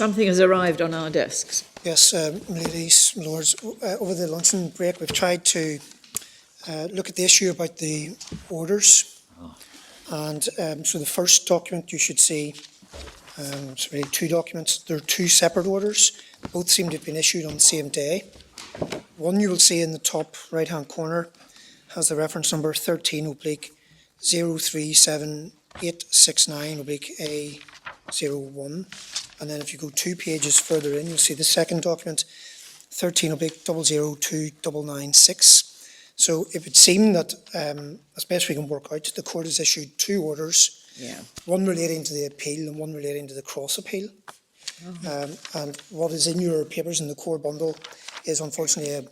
Something has arrived on our desks. Yes, ladies, lords, over the luncheon break we've tried to look at the issue about the orders. And so the first document you should see, it's really two documents. There are two separate orders. Both seem to have been issued on the same day. One you will see in the top right-hand corner has the reference number 13/037869/A01. And then if you go 2 pages further in, you'll see the second document, 13/002996. So it would seem that, as best we can work out, the court has issued two orders, one relating to the appeal and one relating to the cross appeal. And what is in your papers in the core bundle is unfortunately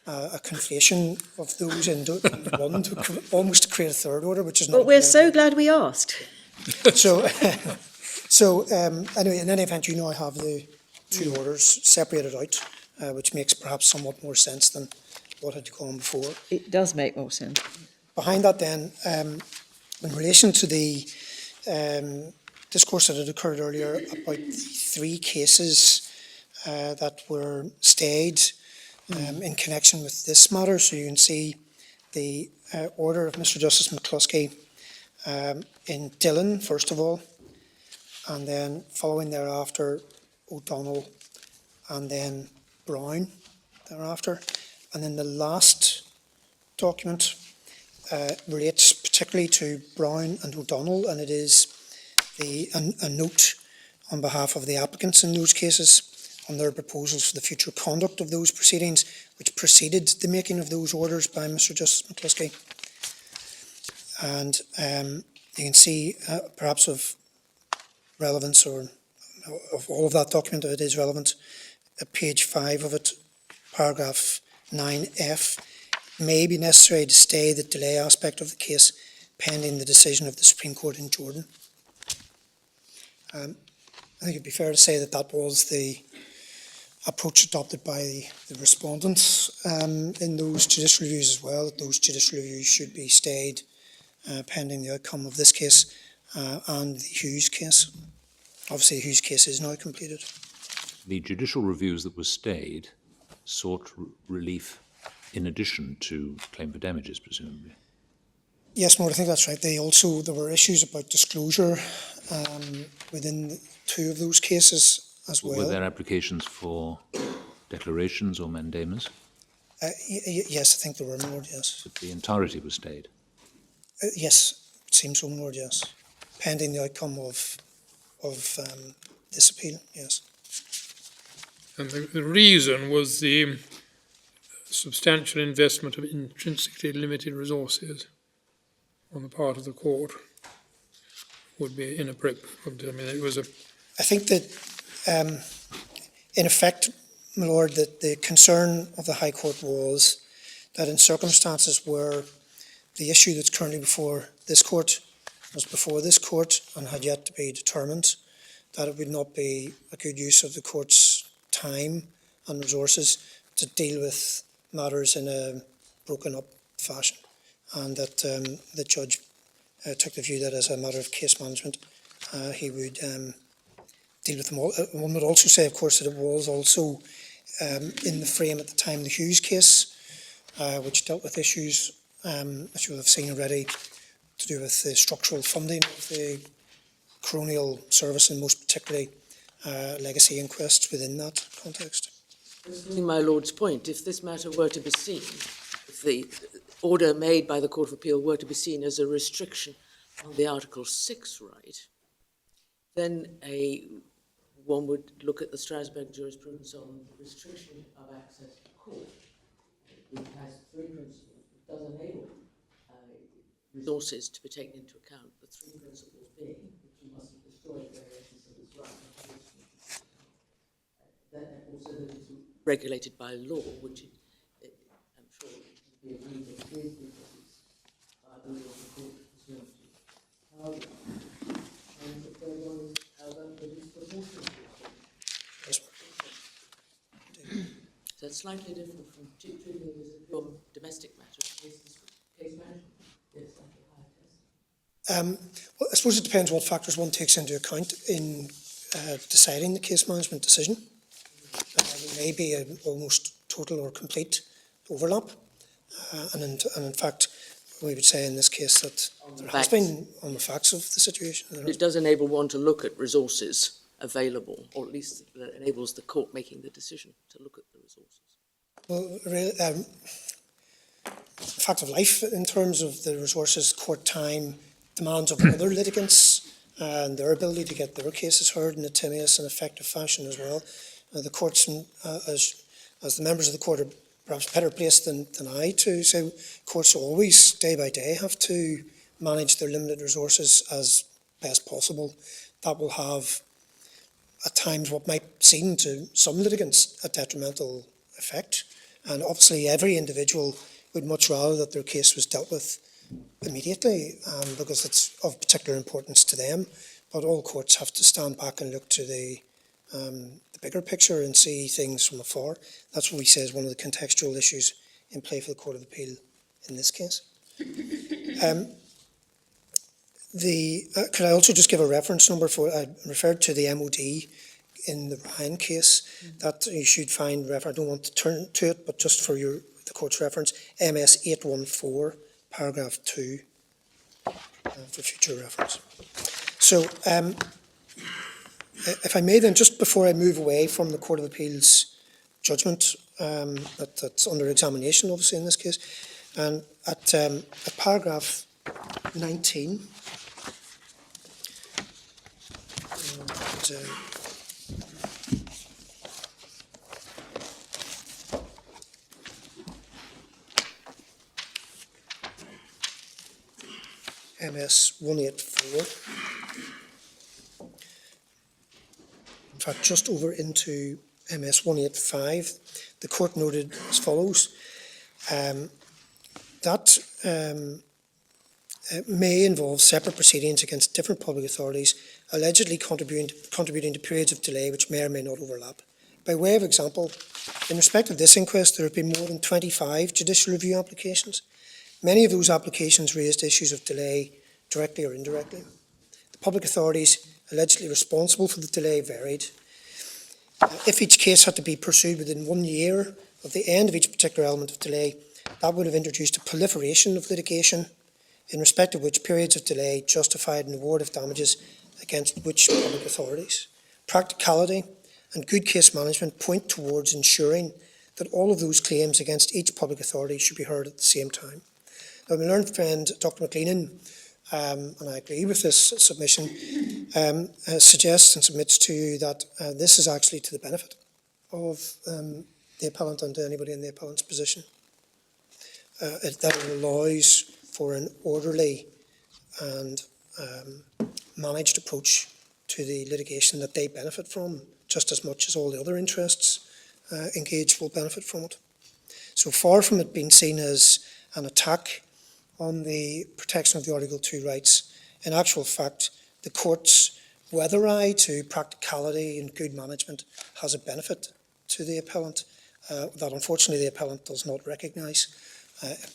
a conflation of those into one to almost create a third order, which is not. But we're so glad we asked. So anyway, in any event, you now have the two orders separated out, which makes perhaps somewhat more sense than what had gone before. It does make more sense. Behind that then, in relation to the discourse that had occurred earlier about the three cases that were stayed in connection with this matter, so you can see the order of Mr. Justice McCluskey in Dillon, first of all, and then following thereafter O'Donnell, and then Brown thereafter. And then the last document relates particularly to Brown and O'Donnell, and it is a note on behalf of the applicants in those cases on their proposals for the future conduct of those proceedings, which preceded the making of those orders by Mr. Justice McCluskey. And you can see perhaps of relevance, or of all of that document, if it is relevant, at page 5 of it, paragraph 9F, may be necessary to stay the delay aspect of the case pending the decision of the Supreme Court in Jordan. I think it'd be fair to say that that was the approach adopted by the respondents in those judicial reviews as well, that those judicial reviews should be stayed pending the outcome of this case and the Hughes case. Obviously, the Hughes case is now completed. The judicial reviews that were stayed sought relief in addition to claim for damages, presumably. Yes, Lord, I think that's right. There were issues about disclosure within two of those cases as well. Were there applications for declarations or mandamus? Yes, I think there were, Lord, yes. But the entirety was stayed? Yes, it seems so, Lord, yes. Pending the outcome of this appeal, yes. And the reason was the substantial investment of intrinsically limited resources on the part of the court would be inappropriate. I mean, it was a... I think that, in effect, my Lord, that the concern of the High Court was that in circumstances where the issue that's currently before this court was before this court and had yet to be determined, that it would not be a good use of the court's time and resources to deal with matters in a broken up fashion, and that the judge took the view that as a matter of case management he would deal with them all. One would also say, of course, that it was also in the frame at the time the Hughes case, which dealt with issues, as you will have seen already, to do with the structural funding of the coronial service, and most particularly legacy inquests within that context. My Lord's point, if this matter were to be seen, if the order made by the Court of Appeal were to be seen as a restriction on the Article 6 right, then one would look at the Strasbourg jurisprudence on restriction of access to court. It has three principles. It does enable resources to be taken into account. The three principles being that you mustn't destroy the very essence of its right. Then also that it's regulated by law, which I'm sure would be agreed that it is, because it's the law of the court pursuant to. And the third one is how that is proportional. So it's slightly different from treating it as a pure domestic matter. Case management. Yes, well, I suppose it depends what factors one takes into account in deciding the case management decision. There may be an almost total or complete overlap, and in fact, we would say in this case that there has been, on the facts of the situation. It does enable one to look at resources available, or at least it enables the court making the decision to look at the resources. Well, really, fact of life in terms of the resources, court time, demands of other litigants, and their ability to get their cases heard in a timeous and effective fashion as well. The courts, as the members of the court are perhaps better placed than I to say, courts always, day by day, have to manage their limited resources as best possible. That will have, at times, what might seem to some litigants a detrimental effect. And obviously every individual would much rather that their case was dealt with immediately, because it's of particular importance to them. But all courts have to stand back and look to the bigger picture and see things from afar. That's what we say is one of the contextual issues in play for the Court of Appeal in this case. Could I also just give a reference number for, I referred to the MOD in the Ryan case, that you should find, I don't want to turn to it, but just for the court's reference, MS 814, paragraph 2, for future reference. So, if I may then, just before I move away from the Court of Appeal's judgment, that's under examination, obviously, in this case, and at paragraph 19, MS 184. In fact, just over into MS 185, the court noted as follows, that may involve separate proceedings against different public authorities, allegedly contributing to periods of delay which may or may not overlap. By way of example, in respect of this inquest, there have been more than 25 judicial review applications. Many of those applications raised issues of delay directly or indirectly. The public authorities allegedly responsible for the delay varied. If each case had to be pursued within 1 year of the end of each particular element of delay, that would have introduced a proliferation of litigation, in respect of which periods of delay justified an award of damages against which public authorities. Practicality and good case management point towards ensuring that all of those claims against each public authority should be heard at the same time. Now, my learned friend, Dr. McLeanan, and I agree with this submission, suggests and submits to you that this is actually to the benefit of the appellant and to anybody in the appellant's position. That it allows for an orderly and managed approach to the litigation that they benefit from, just as much as all the other interests engaged will benefit from it. So far from it being seen as an attack on the protection of the Article 2 rights, in actual fact, the court's weather eye to practicality and good management has a benefit to the appellant that unfortunately the appellant does not recognise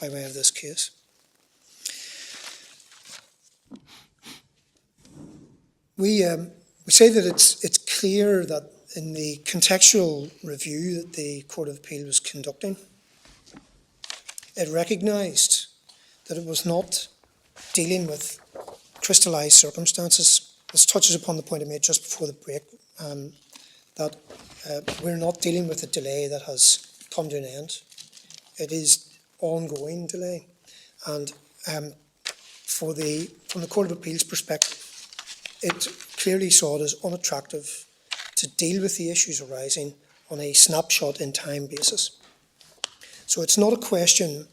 by way of this case. We say that it's clear that in the contextual review that the Court of Appeal was conducting, it recognised that it was not dealing with crystallised circumstances. This touches upon the point I made just before the break, that we're not dealing with a delay that has come to an end. It is ongoing delay. And from the Court of Appeal's perspective, it clearly saw it as unattractive to deal with the issues arising on a snapshot in time basis. So it's not a question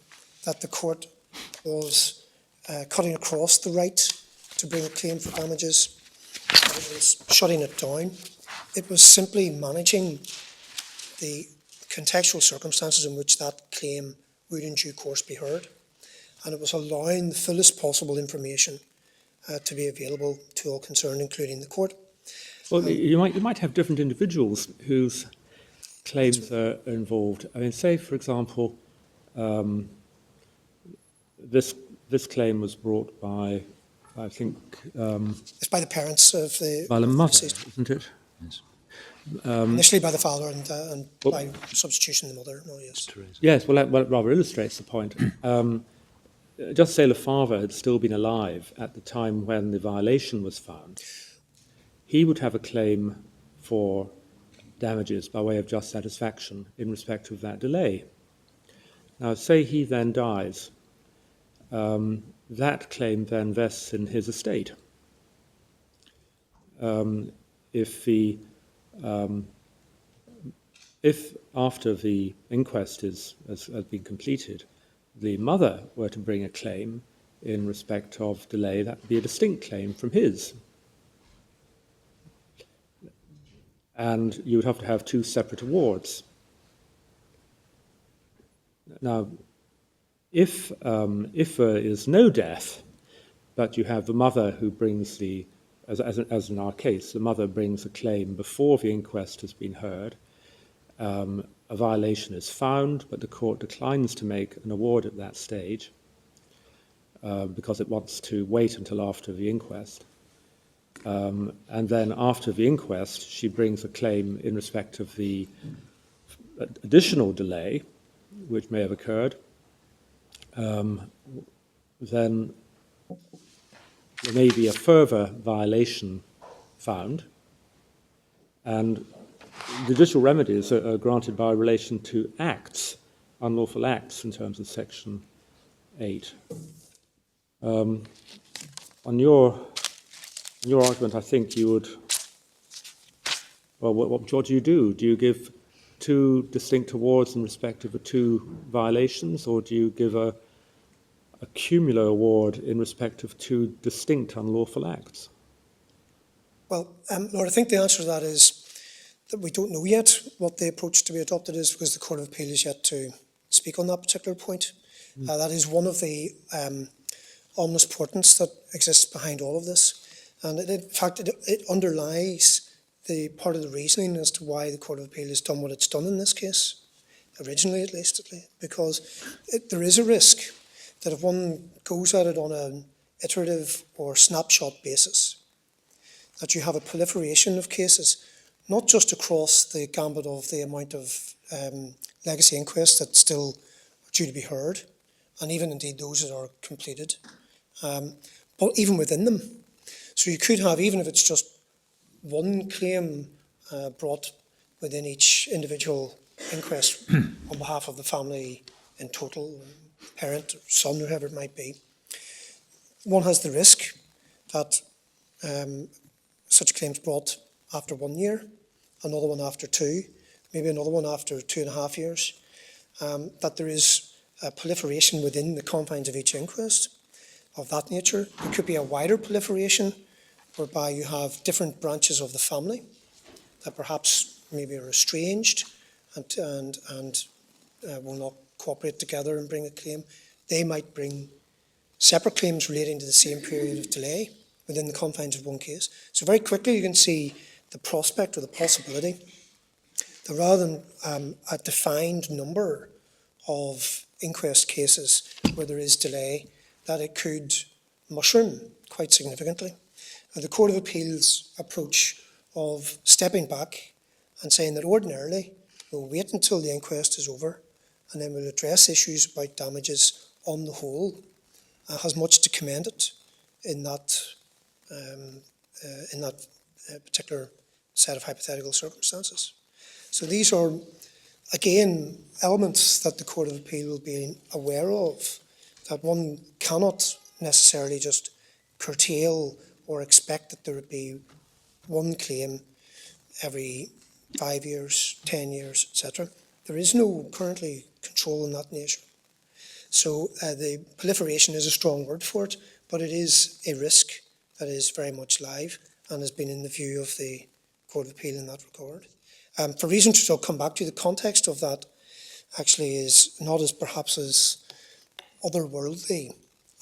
that the court was cutting across the right to bring a claim for damages. It was shutting it down. It was simply managing the contextual circumstances in which that claim would in due course be heard. And it was allowing the fullest possible information to be available to all concerned, including the court. Well, you might have different individuals whose claims are involved. I mean, say, for example, this claim was brought by I think, It's by the parents of the by the mother, deceased. isn't it? Yes. Initially by the father and Well- by substitution the mother. No, yes. Yes, well, that rather illustrates the point. Just say the father had still been alive at the time when the violation was found. He would have a claim for damages by way of just satisfaction in respect of that delay. Now, say he then dies, that claim then vests in his estate. If after the inquest has been completed, the mother were to bring a claim in respect of delay, that would be a distinct claim from his. And you would have to have two separate awards. Now, if there is no death, but you have the mother who brings as in our case, the mother brings a claim before the inquest has been heard, a violation is found, but the court declines to make an award at that stage because it wants to wait until after the inquest. And then after the inquest, she brings a claim in respect of the additional delay, which may have occurred. Then there may be a further violation found, and judicial remedies are granted by relation to acts, unlawful acts in terms of Section 8. On your argument, I think you would, well, what do you do? Do you give two distinct awards in respect of the two violations, or do you give a cumular award in respect of two distinct unlawful acts? Well, Lord, I think the answer to that is that we don't know yet what the approach to be adopted is, because the Court of Appeal is yet to speak on that particular point. That is one of the ominous portents that exists behind all of this. And in fact, it underlies the part of the reasoning as to why the Court of Appeal has done what it's done in this case, originally at least, because there is a risk that if one goes at it on an iterative or snapshot basis, that you have a proliferation of cases, not just across the gambit of the amount of legacy inquests that still are due to be heard, and even indeed those that are completed, but even within them. So you could have, even if it's just one claim brought within each individual inquest on behalf of the family in total, parent, or son, or whoever it might be, one has the risk that such claims brought after 1 year, another one after 2, maybe another one after 2.5 years, that there is a proliferation within the confines of each inquest of that nature. There could be a wider proliferation whereby you have different branches of the family that perhaps maybe are estranged and will not cooperate together and bring a claim. They might bring separate claims relating to the same period of delay within the confines of one case. So very quickly you can see the prospect or the possibility that rather than a defined number of inquest cases where there is delay, that it could mushroom quite significantly. And the Court of Appeal's approach of stepping back and saying that ordinarily we'll wait until the inquest is over and then we'll address issues about damages on the whole has much to commend it in that particular set of hypothetical circumstances. So these are, again, elements that the Court of Appeal will be aware of, that one cannot necessarily just curtail or expect that there would be one claim every 5 years, 10 years, etc. There is no currently control in that nature. So the proliferation is a strong word for it, but it is a risk that is very much live and has been in the view of the Court of Appeal in that regard. For reasons which I'll come back to, the context of that actually is not as perhaps as otherworldly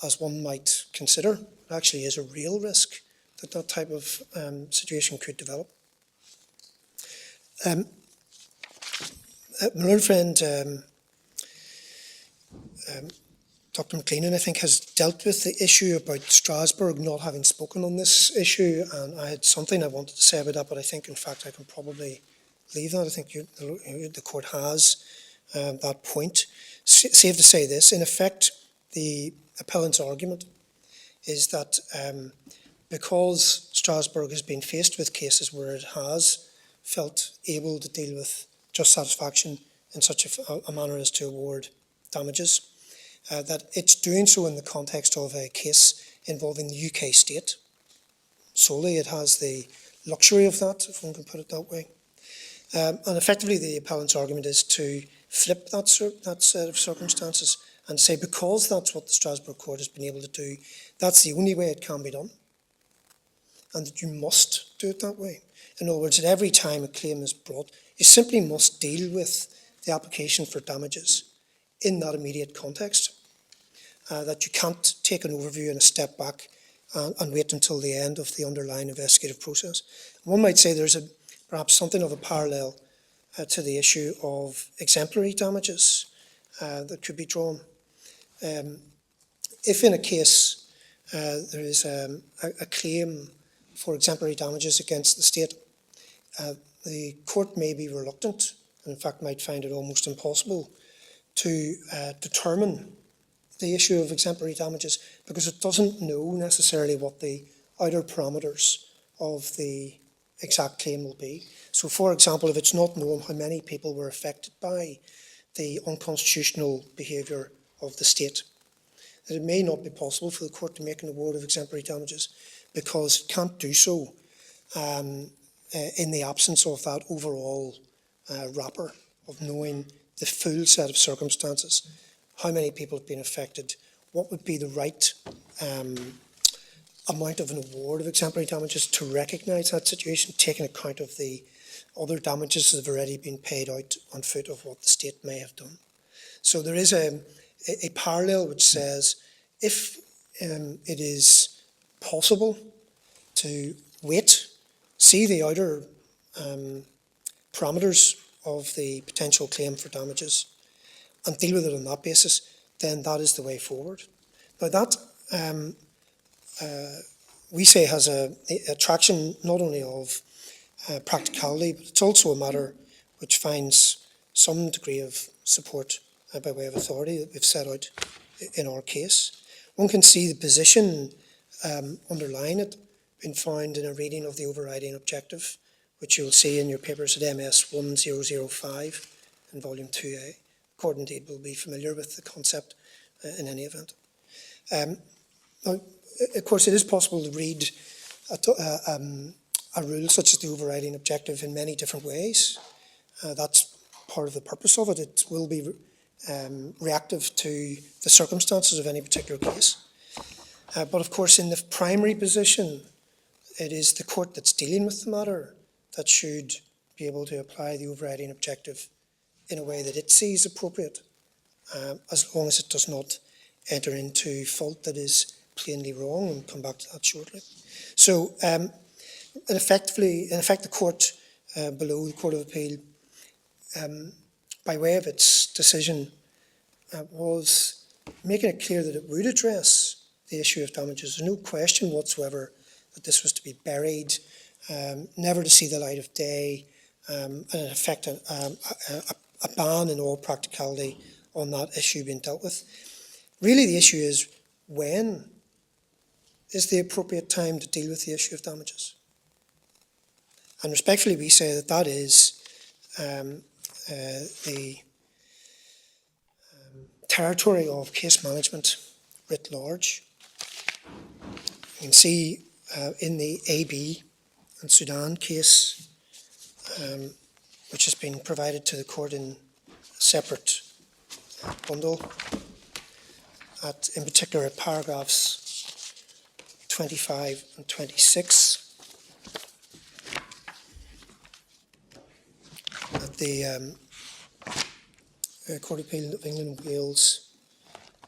as one might consider. It actually is a real risk that that type of situation could develop. My learned friend Dr. McLean, I think, has dealt with the issue about Strasbourg not having spoken on this issue, and I had something I wanted to say about that, but I think, in fact, I can probably leave that. I think the court has that point. Safe to say this, in effect, the appellant's argument is that because Strasbourg has been faced with cases where it has felt able to deal with just satisfaction in such a manner as to award damages, that it's doing so in the context of a case involving the UK state. Solely, it has the luxury of that, if one can put it that way. And effectively, the appellant's argument is to flip that set of circumstances and say, because that's what the Strasbourg court has been able to do, that's the only way it can be done, and that you must do it that way. In other words, at every time a claim is brought, you simply must deal with the application for damages in that immediate context, that you can't take an overview and a step back and wait until the end of the underlying investigative process. One might say there's perhaps something of a parallel to the issue of exemplary damages that could be drawn. If in a case there is a claim for exemplary damages against the state, the court may be reluctant, and in fact might find it almost impossible to determine the issue of exemplary damages, because it doesn't know necessarily what the outer parameters of the exact claim will be. So, for example, if it's not known how many people were affected by the unconstitutional behaviour of the state, that it may not be possible for the court to make an award of exemplary damages, because it can't do so in the absence of that overall wrapper of knowing the full set of circumstances. How many people have been affected? What would be the right amount of an award of exemplary damages to recognise that situation, taking account of the other damages that have already been paid out on foot of what the state may have done? So there is a parallel which says if it is possible to wait, see the outer parameters of the potential claim for damages, and deal with it on that basis, then that is the way forward. Now that, we say, has a attraction not only of practicality, but it's also a matter which finds some degree of support by way of authority that we've set out in our case. One can see the position underlying it being found in a reading of the overriding objective, which you'll see in your papers at MS 1005 in Volume 2A. Court indeed will be familiar with the concept in any event. Now, of course, it is possible to read a rule such as the overriding objective in many different ways. That's part of the purpose of it. It will be reactive to the circumstances of any particular case. But of course, in the primary position, it is the court that's dealing with the matter that should be able to apply the overriding objective in a way that it sees appropriate, as long as it does not enter into fault that is plainly wrong, and come back to that shortly. So, in effect, the court below, the Court of Appeal, by way of its decision, was making it clear that it would address the issue of damages. There's no question whatsoever that this was to be buried, never to see the light of day, and in effect a ban in all practicality on that issue being dealt with. Really, the issue is, when is the appropriate time to deal with the issue of damages? And respectfully, we say that that is the territory of case management writ large. You can see in the AB and Sudan case, which has been provided to the court in a separate bundle, in particular at paragraphs 25 and 26, that the Court of Appeal of England and Wales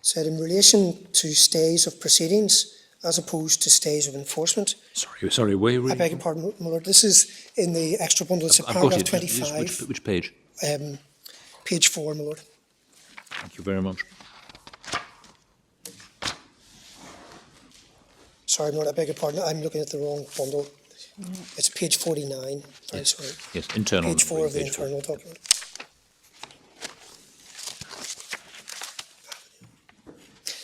said, in relation to stays of proceedings as opposed to stays of enforcement. Sorry, where are you reading? I beg your pardon, my lord. This is in the extra bundle. It's I've paragraph got it. 25. Which page? Page 4, my lord. Thank you very much. sorry, I'm not, I beg your pardon, I'm looking at the wrong bundle. It's page 49, very sorry. Yes, internal. Page 4 of the page four. internal document.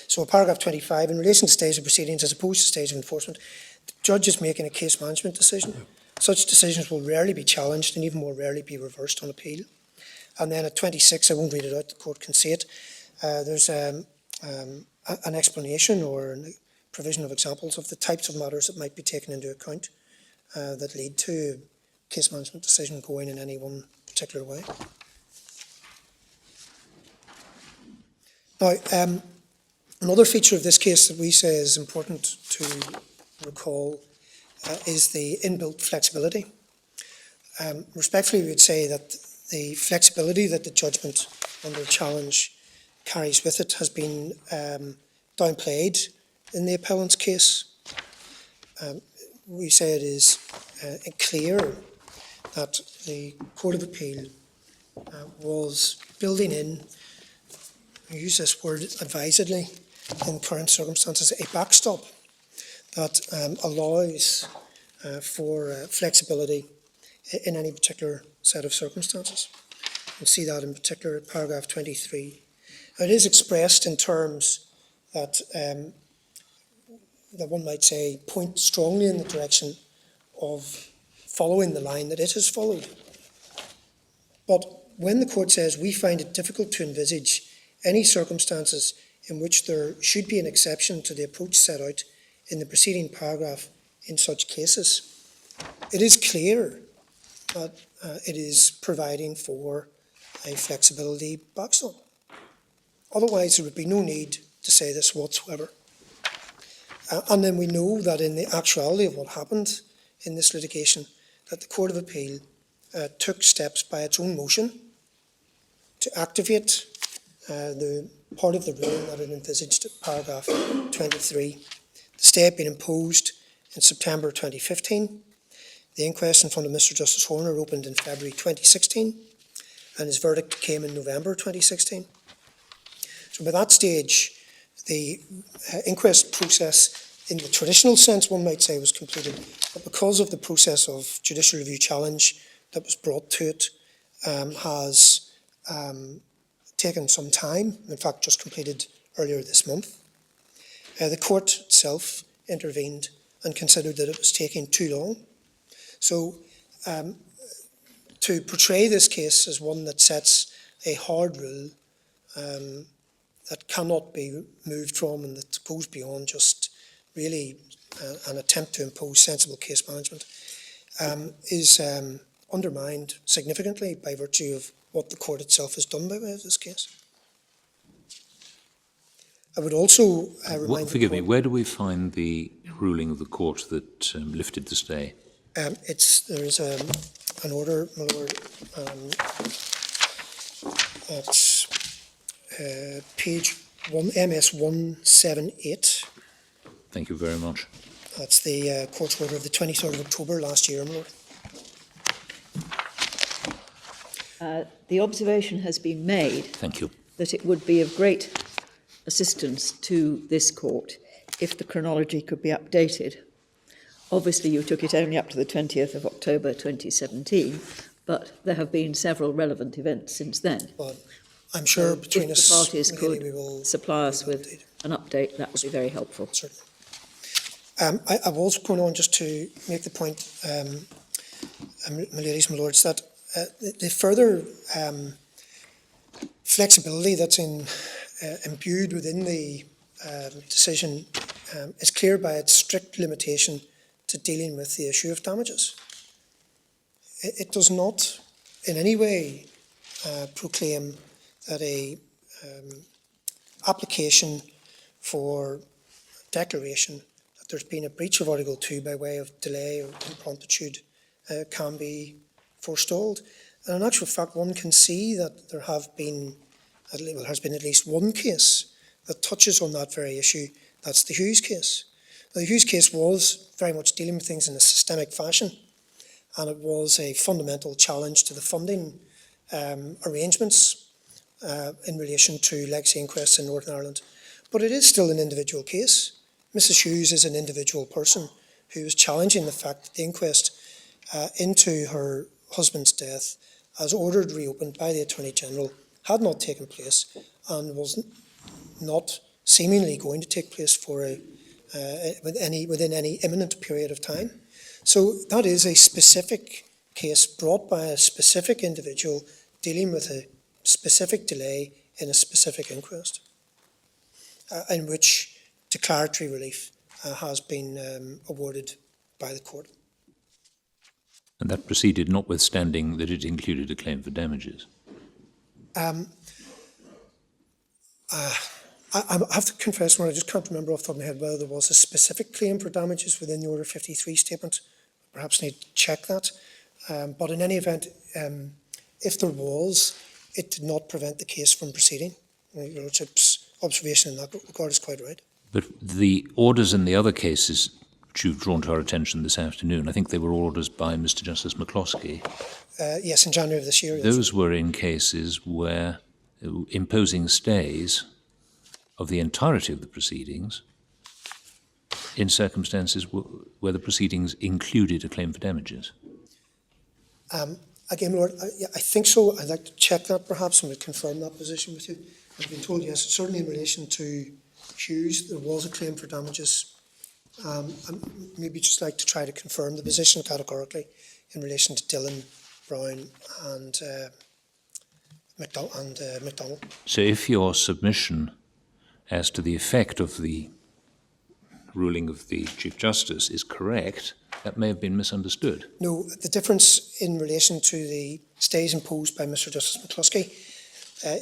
So paragraph 25, in relation to stage of proceedings as opposed to stage of enforcement, the judge is making a case management decision. Such decisions will rarely be challenged and even more rarely be reversed on appeal. And then at 26, I won't read it out, the court can see it. There's an explanation or a provision of examples of the types of matters that might be taken into account that lead to a case management decision going in any one particular way. Now, another feature of this case that we say is important to recall is the inbuilt flexibility. Respectfully, we would say that the flexibility that the judgment under challenge carries with it has been downplayed in the appellant's case. We say it is clear that the Court of Appeal was building in, I use this word advisedly, in current circumstances, a backstop that allows for flexibility in any particular set of circumstances. You'll see that in particular at paragraph 23. It is expressed in terms that that one might say point strongly in the direction of following the line that it has followed. But when the court says we find it difficult to envisage any circumstances in which there should be an exception to the approach set out in the preceding paragraph in such cases, it is clear that it is providing for a flexibility backstop. Otherwise, there would be no need to say this whatsoever. And then we know that in the actuality of what happened in this litigation, that the Court of Appeal took steps by its own motion to activate the part of the ruling that it envisaged at paragraph 23. The stay had been imposed in September 2015. The inquest in front of Mr. Justice Horner opened in February 2016, and his verdict came in November 2016. So by that stage, the inquest process, in the traditional sense, one might say, was completed. But because of the process of judicial review challenge that was brought to it, has taken some time, in fact, just completed earlier this month. The court itself intervened and considered that it was taking too long. So to portray this case as one that sets a hard rule that cannot be moved from and that goes beyond just really an attempt to impose sensible case management is undermined significantly by virtue of what the court itself has done by way of this case. I would also remind Forgive me, where do we find the ruling of the court that lifted the stay? There is an order, my lord, it's page 1, MS 178. Thank you very much. That's the court's order of the 23rd of October last year, my lord. The observation has been made Thank you. that it would be of great assistance to this court if the chronology could be updated. Obviously, you took it only up to the 20th of October 2017, but there have been several relevant events since then. But I'm sure between if us, the parties could we will supply us with an update, that would be very helpful. Certainly. I was going on just to make the point, my ladies and my lords, that the further flexibility that's imbued within the decision is clear by its strict limitation to dealing with the issue of damages. It does not in any way proclaim that a application for declaration that there's been a breach of Article 2 by way of delay or impromptude can be forestalled. And in actual fact, one can see that there has been at least one case that touches on that very issue. That's the Hughes case. Now, the Hughes case was very much dealing with things in a systemic fashion, and it was a fundamental challenge to the funding arrangements in relation to legacy inquests in Northern Ireland. But it is still an individual case. Mrs. Hughes is an individual person who was challenging the fact that the inquest into her husband's death, as ordered reopened by the Attorney General, had not taken place and was not seemingly going to take place for within any imminent period of time. So that is a specific case brought by a specific individual dealing with a specific delay in a specific inquest, in which declaratory relief has been awarded by the court. And that proceeded notwithstanding that it included a claim for damages. I have to confess, I just can't remember off the top of my head whether there was a specific claim for damages within the Order 53 statement. Perhaps need to check that. But in any event, if there was, it did not prevent the case from proceeding. Your Lordship's observation in that regard is quite right. But the orders in the other cases which you've drawn to our attention this afternoon, I think they were orders by Mr. Justice McCloskey. Yes, in January of this year. Those were in cases where imposing stays of the entirety of the proceedings in circumstances where the proceedings included a claim for damages. Again, Lord, I think so. I'd like to check that perhaps and we'll confirm that position with you. I've been told, yes, certainly in relation to Hughes, there was a claim for damages. And maybe just like to try to confirm the position categorically in relation to Dillon, Brown and McDonald. So if your submission as to the effect of the ruling of the Chief Justice is correct, that may have been misunderstood. No, the difference in relation to the stays imposed by Mr. Justice McCloskey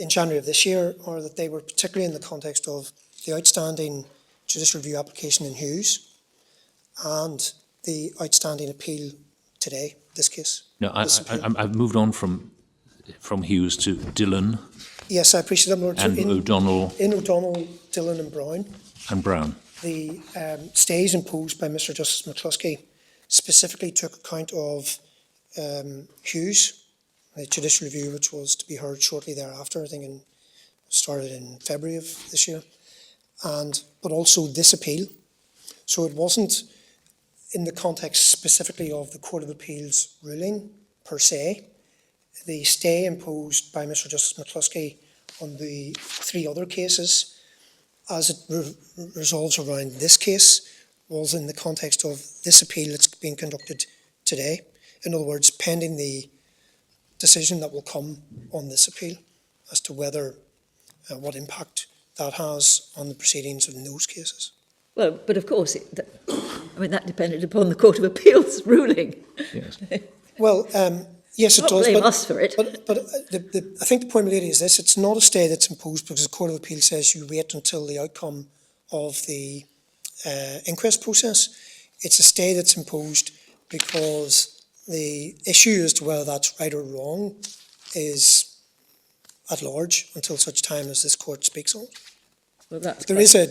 in January of this year are that they were particularly in the context of the outstanding judicial review application in Hughes and the outstanding appeal today, this case. No, I've moved on from Hughes to Dillon. Yes, I appreciate that, Lord. And O'Donnell. In O'Donnell, Dillon and Brown. And Brown. The stays imposed by Mr. Justice McCloskey specifically took account of Hughes, the judicial review, which was to be heard shortly thereafter, I think started in February of this year, but also this appeal. So it wasn't in the context specifically of the Court of Appeal's ruling per se. The stay imposed by Mr. Justice McCloskey on the three other cases, as it resolves around this case, was in the context of this appeal that's being conducted today. In other words, pending the decision that will come on this appeal as to whether, what impact that has on the proceedings in those cases. Well, but of course, that depended upon the Court of Appeal's ruling. Yes. Well, yes, it Not does. blame us for it. But I think the point, my lady, is this: it's not a stay that's imposed because the Court of Appeal says you wait until the outcome of the inquest process. It's a stay that's imposed because the issue as to whether that's right or wrong is at large until such time as this court speaks on it. Well, that's There is a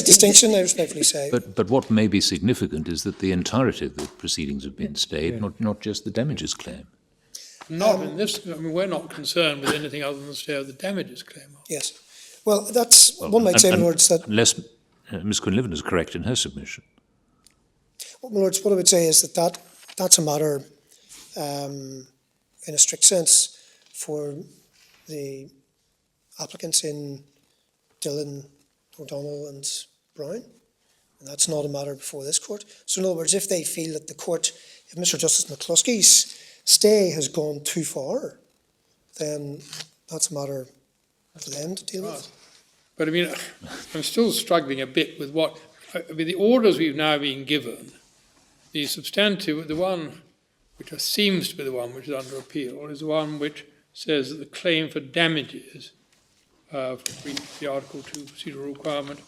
distinction, I respectfully say. But what may be significant is that the entirety of the proceedings have been stayed, not just the damages claim. Not in this, we're not concerned with anything other than the stay of the damages claim. Yes. Well, that's, one might say, my lords, that... Unless Ms. Quinlivan is correct in her submission. Well, my lords, what I would say is that's a matter, in a strict sense, for the applicants in Dillon, O'Donnell and Brown. And that's not a matter before this court. So in other words, if they feel that if Mr. Justice McCloskey's stay has gone too far, then that's a matter for them to deal with. But I'm still struggling a bit with the orders we've now been given, the substantive, the one which seems to be the one which is under appeal, is the one which says that the claim for damages for the Article 2 procedural requirement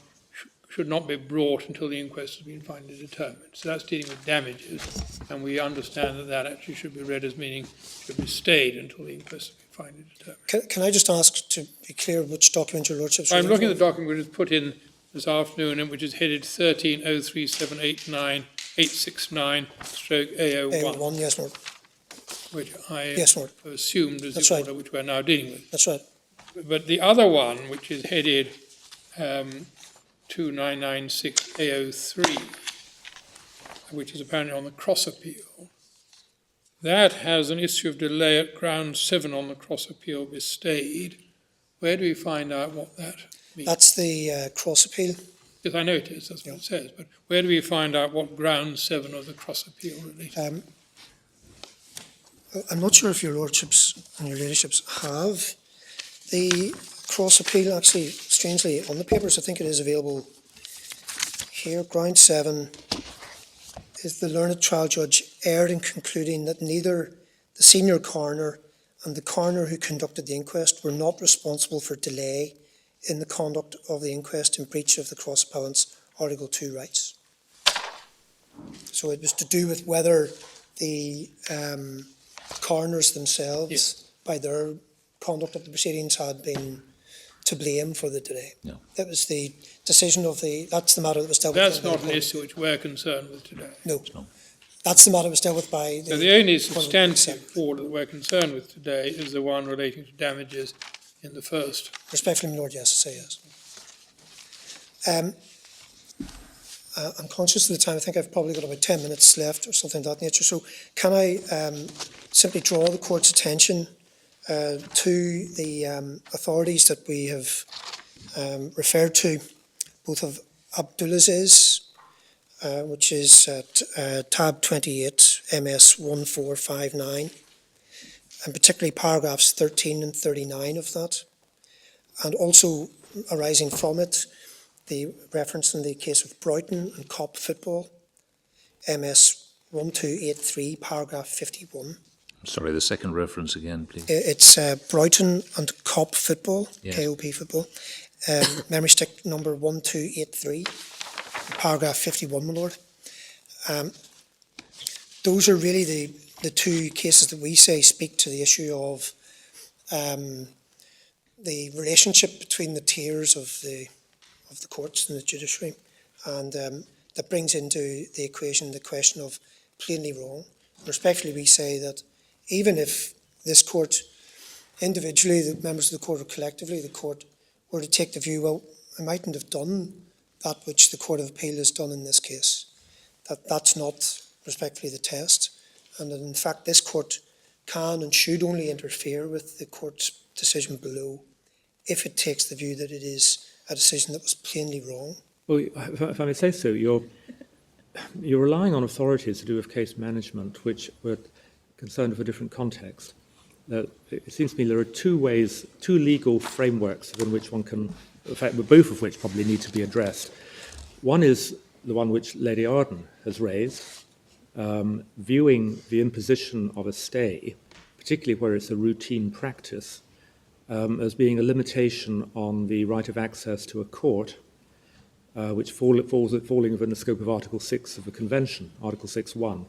should not be brought until the inquest has been finally determined. So that's dealing with damages, and we understand that actually should be read as meaning should be stayed until the inquest has been finally determined. Can I just ask to be clear which document your lordship's I'm looking at the document which was put in this afternoon, and which is headed 1303789869/A01. A1, yes, Lord. Which I Yes, Lord. assumed is That's the right. order which we're now dealing with. That's right. But the other one, which is headed 2996 A03, which is apparently on the cross appeal, that has an issue of delay at ground 7 on the cross appeal be stayed. Where do we find out what that means? That's the cross appeal. Yes, I know it is, that's what it says, but where do we find out what ground 7 of the cross appeal relates to? I'm not sure if your lordships and your ladyships have the cross appeal, actually, strangely, on the papers. I think it is available here. Ground 7 is the learned trial judge erred in concluding that neither the senior coroner and the coroner who conducted the inquest were not responsible for delay in the conduct of the inquest in breach of the cross appellant's Article 2 rights. So it was to do with whether the coroners themselves, Yes, by their conduct of the proceedings, had been to blame for the delay. No. That was the decision of that's the matter that was dealt with. that's not an issue which we're concerned with today. No, not. that's the matter that was dealt with by So the only Court of substantive Consent. order that we're concerned with today is the one relating to damages in the first. Respectfully, my Lord, yes, I say yes. I'm conscious of the time. I think I've probably got about 10 minutes left or something of that nature. So can I simply draw the court's attention to the authorities that we have referred to, both of Abdulaziz, which is at tab 28, MS 1459, and particularly paragraphs 13 and 39 of that, and also arising from it, the reference in the case of Brighton and Cop Football, MS 1283, paragraph 51. Sorry, the second reference again, please. It's Brighton and Cop Football, Yes. KOP Football, memory stick number 1283, paragraph 51, my Lord. Those are really the two cases that we say speak to the issue of the relationship between the tiers of the courts and the judiciary, and that brings into the equation the question of plainly wrong. Respectfully, we say that even if this court, individually, the members of the court or collectively, the court were to take the view, well, I mightn't have done that which the Court of Appeal has done in this case, that's not respectfully the test, and that in fact this court can and should only interfere with the court's decision below if it takes the view that it is a decision that was plainly wrong. Well, if I may say so, you're relying on authorities to do with case management, which were concerned with a different context. It seems to me there are two legal frameworks within which one can, in fact, both of which probably need to be addressed. One is the one which Lady Arden has raised, viewing the imposition of a stay, particularly where it's a routine practice, as being a limitation on the right of access to a court, which falling within the scope of Article 6 of the Convention, Article 6.1,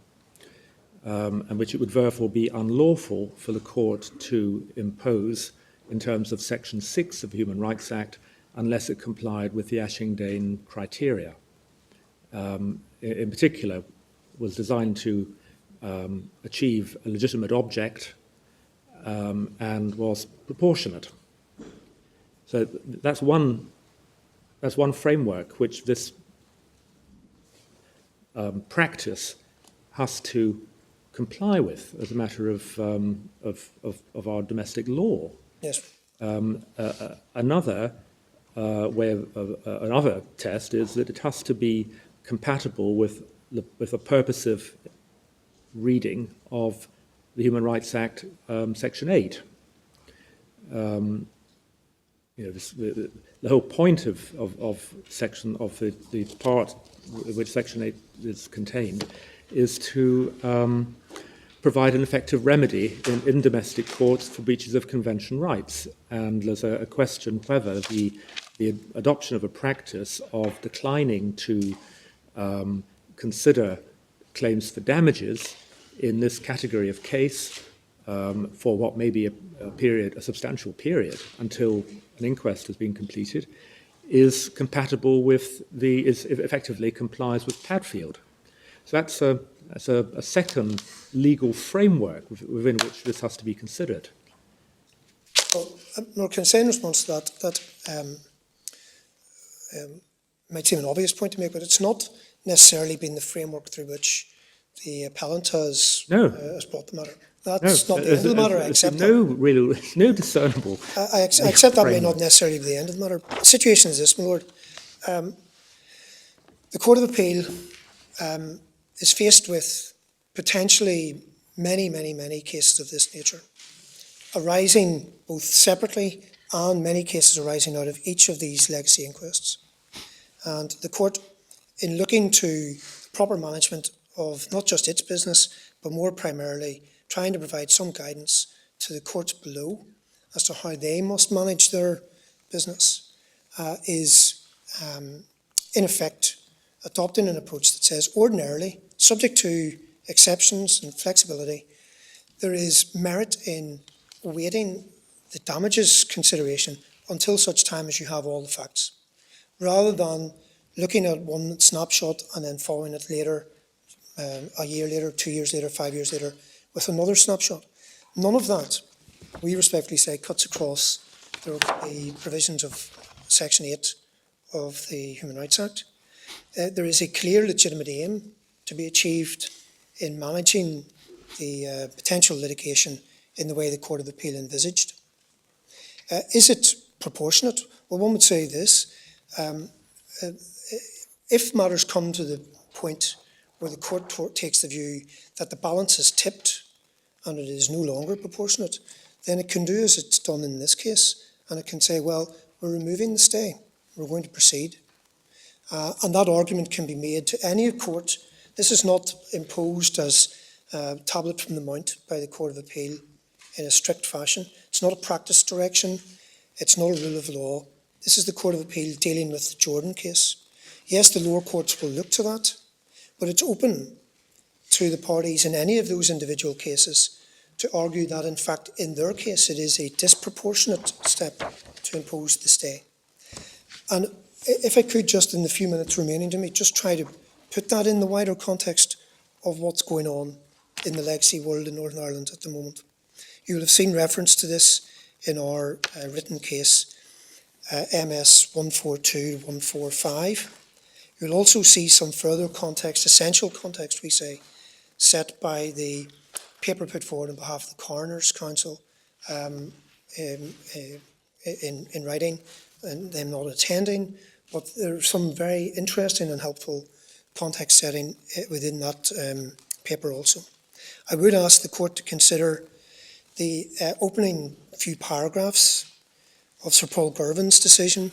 and which it would therefore be unlawful for the court to impose in terms of Section 6 of the Human Rights Act unless it complied with the Ashingdane criteria. In particular, was designed to achieve a legitimate object and was proportionate. So that's one framework which this practice has to comply with as a matter of our domestic law. Yes. Another another test is that it has to be compatible with a purposive reading of the Human Rights Act, Section 8. The whole point of the part in which Section 8 is contained is to provide an effective remedy in domestic courts for breaches of convention rights. And there's a question whether the adoption of a practice of declining to consider claims for damages in this category of case for what may be a substantial period until an inquest has been completed, is compatible with effectively complies with Padfield. So that's a second legal framework within which this has to be considered. Well, Lord, can I say in response to that might seem an obvious point to make, but it's not necessarily been the framework through which the appellant has brought the matter. That's not the end of the matter. I accept that. No discernible. I accept that may not necessarily be the end of the matter. The situation is this, my Lord. The Court of Appeal is faced with potentially many cases of this nature, arising both separately and many cases arising out of each of these legacy inquests. And the Court, in looking to proper management of not just its business, but more primarily trying to provide some guidance to the courts below as to how they must manage their business, is in effect adopting an approach that says ordinarily, subject to exceptions and flexibility, there is merit in awaiting the damages consideration until such time as you have all the facts, rather than looking at one snapshot and then following it later, a year later, 2 years later, 5 years later, with another snapshot. None of that, we respectfully say, cuts across the provisions of Section 8 of the Human Rights Act. There is a clear legitimate aim to be achieved in managing the potential litigation in the way the Court of Appeal envisaged. Is it proportionate? Well, one would say this. If matters come to the point where the court takes the view that the balance is tipped and it is no longer proportionate, then it can do as it's done in this case, and it can say, well, we're removing the stay, we're going to proceed. And that argument can be made to any court. This is not imposed as a tablet from the mount by the Court of Appeal in a strict fashion. It's not a practice direction. It's not a rule of law. This is the Court of Appeal dealing with the Jordan case. Yes, the lower courts will look to that, but it's open to the parties in any of those individual cases to argue that, in fact, in their case, it is a disproportionate step to impose the stay. And if I could, just in the few minutes remaining to me, just try to put that in the wider context of what's going on in the legacy world in Northern Ireland at the moment. You will have seen reference to this in our written case, MS 142-145. You'll also see some further context, essential context, we say, set by the paper put forward on behalf of the Coroner's Council in writing, and them not attending, but there's some very interesting and helpful context setting within that paper also. I would ask the court to consider the opening few paragraphs of Sir Paul Girvan's decision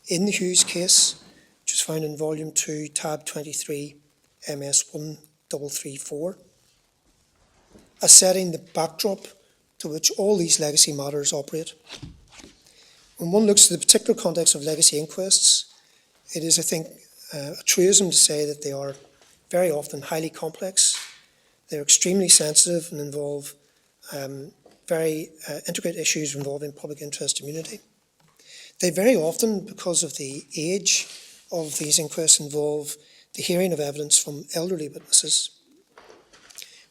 in the Hughes case, which is found in Volume 2, Tab 23, MS 1334, as setting the backdrop to which all these legacy matters operate. When one looks at the particular context of legacy inquests, it is, I think, a truism to say that they are very often highly complex. They're extremely sensitive and involve very intricate issues involving public interest immunity. They very often, because of the age of these inquests, involve the hearing of evidence from elderly witnesses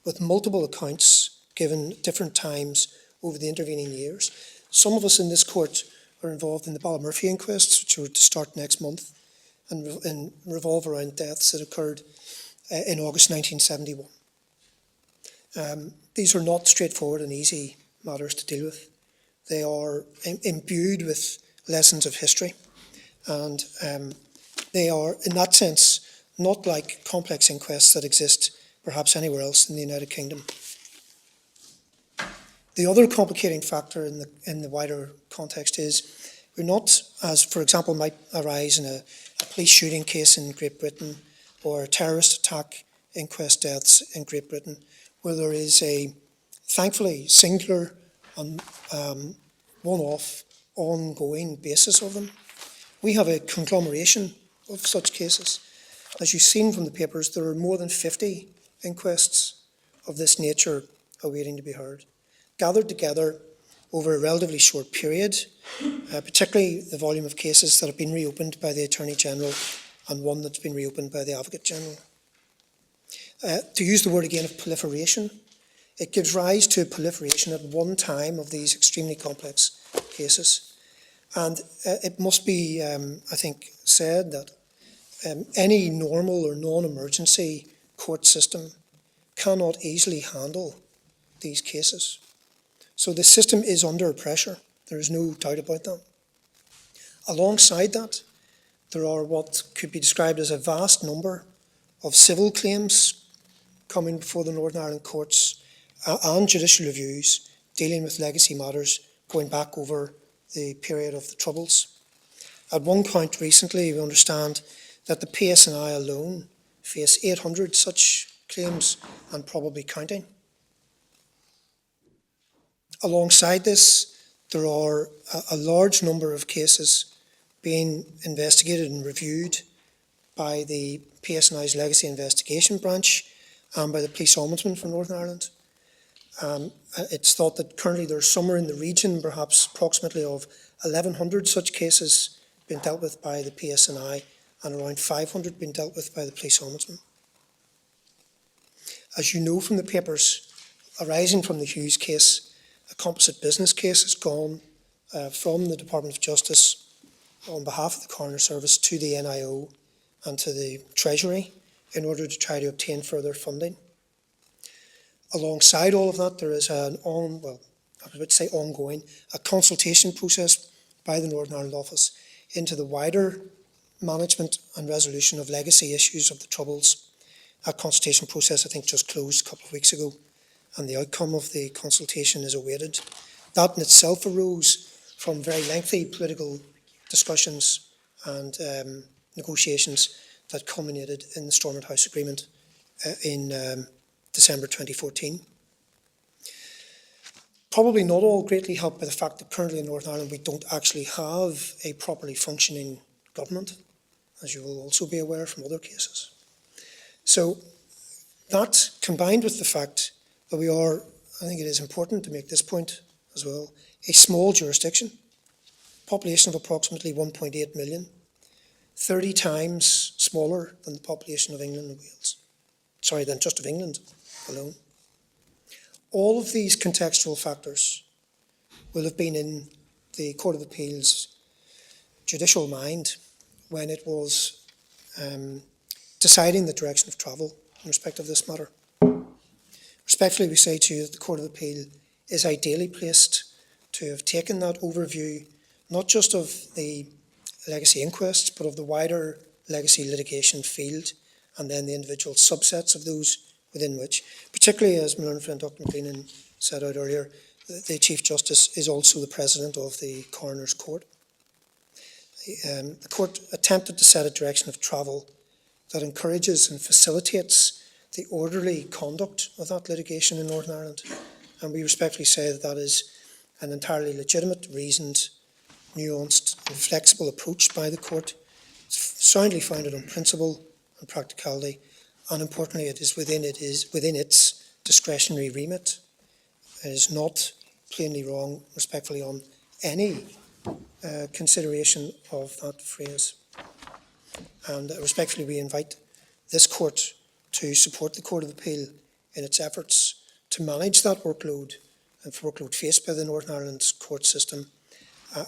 with multiple accounts given at different times over the intervening years. Some of us in this court are involved in the Ballymurphy inquests, which are to start next month and revolve around deaths that occurred in August 1971. These are not straightforward and easy matters to deal with. They are imbued with lessons of history, and they are, in that sense, not like complex inquests that exist perhaps anywhere else in the United Kingdom. The other complicating factor in the wider context is we're not, as for example might arise in a police shooting case in Great Britain or a terrorist attack inquest deaths in Great Britain, where there is a, thankfully, singular and one-off ongoing basis of them. We have a conglomeration of such cases. As you've seen from the papers, there are more than 50 inquests of this nature awaiting to be heard, gathered together over a relatively short period, particularly the volume of cases that have been reopened by the Attorney General and one that's been reopened by the Advocate General. To use the word again of proliferation, it gives rise to a proliferation at one time of these extremely complex cases. And it must be, I think, said that any normal or non-emergency court system cannot easily handle these cases. So the system is under pressure. There is no doubt about that. Alongside that, there are what could be described as a vast number of civil claims coming before the Northern Ireland courts and judicial reviews dealing with legacy matters going back over the period of the Troubles. At one point recently, we understand that the PSNI alone face 800 such claims and probably counting. Alongside this, there are a large number of cases being investigated and reviewed by the PSNI's Legacy Investigation Branch and by the Police Ombudsman for Northern Ireland. It's thought that currently there's somewhere in the region, perhaps approximately of 1,100 such cases being dealt with by the PSNI and around 500 being dealt with by the Police Ombudsman. As you know from the papers, arising from the Hughes case, a composite business case has gone from the Department of Justice on behalf of the Coroner Service to the NIO and to the Treasury in order to try to obtain further funding. Alongside all of that, there is ongoing a consultation process by the Northern Ireland Office into the wider management and resolution of legacy issues of the Troubles. That consultation process, I think, just closed a couple of weeks ago, and the outcome of the consultation is awaited. That in itself arose from very lengthy political discussions and negotiations that culminated in the Stormont House Agreement in December 2014. Probably not all greatly helped by the fact that currently in Northern Ireland we don't actually have a properly functioning government, as you will also be aware from other cases. So that, combined with the fact that we are, I think it is important to make this point as well, a small jurisdiction, population of approximately 1.8 million, 30 times smaller than the population of England and Wales. Sorry, than just of England alone. All of these contextual factors will have been in the Court of Appeal's judicial mind when it was deciding the direction of travel in respect of this matter. Respectfully, we say to you that the Court of Appeal is ideally placed to have taken that overview, not just of the legacy inquests, but of the wider legacy litigation field, and then the individual subsets of those within which, particularly as my learned friend Dr. McLean said out earlier, the Chief Justice is also the President of the Coroner's Court. The Court attempted to set a direction of travel that encourages and facilitates the orderly conduct of that litigation in Northern Ireland, and we respectfully say that that is an entirely legitimate, reasoned, nuanced and flexible approach by the Court. It's soundly founded on principle and practicality, and importantly it is within its discretionary remit. It is not plainly wrong, respectfully, on any consideration of that phrase. And respectfully we invite this Court to support the Court of Appeal in its efforts to manage that workload and workload faced by the Northern Ireland court system,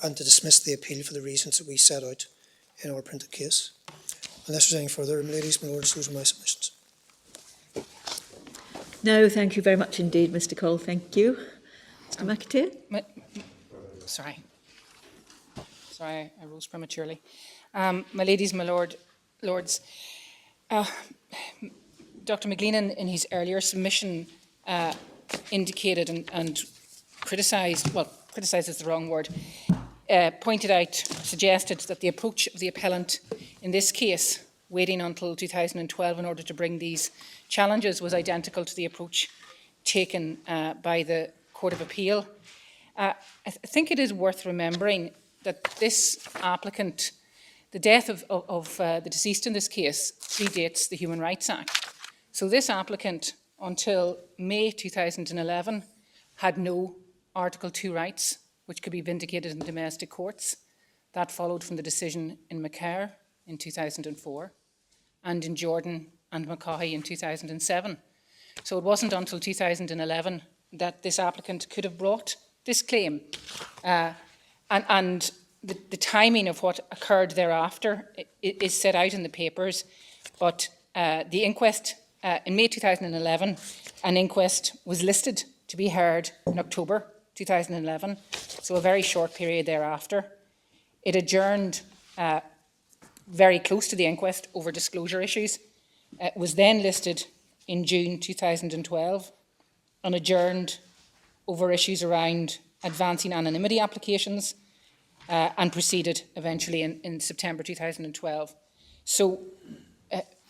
and to dismiss the appeal for the reasons that we set out in our printed case. Unless there's any further, ladies and lords, those are my submissions. No, thank you very much indeed, Mr. Cole. Thank you. Mr. McAteer? Sorry, I rose prematurely. My ladies, my lords, Dr. McLean in his earlier submission indicated and criticised, well, criticised is the wrong word, pointed out, suggested that the approach of the appellant in this case, waiting until 2012 in order to bring these challenges, was identical to the approach taken by the Court of Appeal. I think it is worth remembering that this applicant, the death of the deceased in this case, predates the Human Rights Act. So this applicant, until May 2011, had no Article 2 rights, which could be vindicated in domestic courts. That followed from the decision in Macaire in 2004, and in Jordan and McCaughey in 2007. So it wasn't until 2011 that this applicant could have brought this claim. And the timing of what occurred thereafter is set out in the papers, but the inquest, in May 2011, an inquest was listed to be heard in October 2011, so a very short period thereafter. It adjourned very close to the inquest over disclosure issues. It was then listed in June 2012 and adjourned over issues around advancing anonymity applications and proceeded eventually in September 2012. So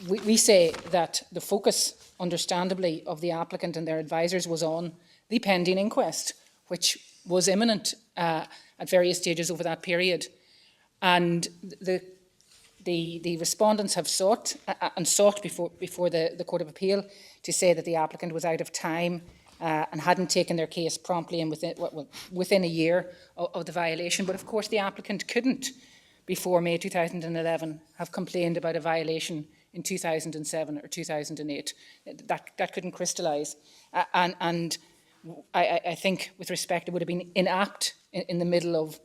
we say that the focus, understandably, of the applicant and their advisors was on the pending inquest, which was imminent at various stages over that period. And the respondents have sought before the Court of Appeal to say that the applicant was out of time and hadn't taken their case promptly and within a year of the violation. But of course the applicant couldn't, before May 2011, have complained about a violation in 2007 or 2008. That couldn't crystallise. And I think, with respect, it would have been inapt in the middle of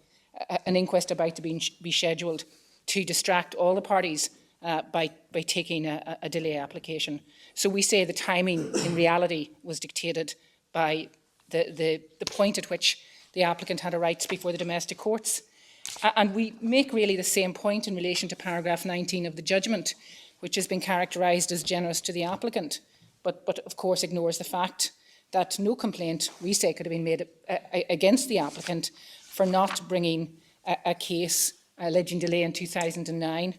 an inquest about to be scheduled to distract all the parties by taking a delay application. So we say the timing in reality was dictated by the point at which the applicant had a right to before the domestic courts. And we make really the same point in relation to paragraph 19 of the judgment, which has been characterised as generous to the applicant, but of course ignores the fact that no complaint, we say, could have been made against the applicant for not bringing a case alleging delay in 2009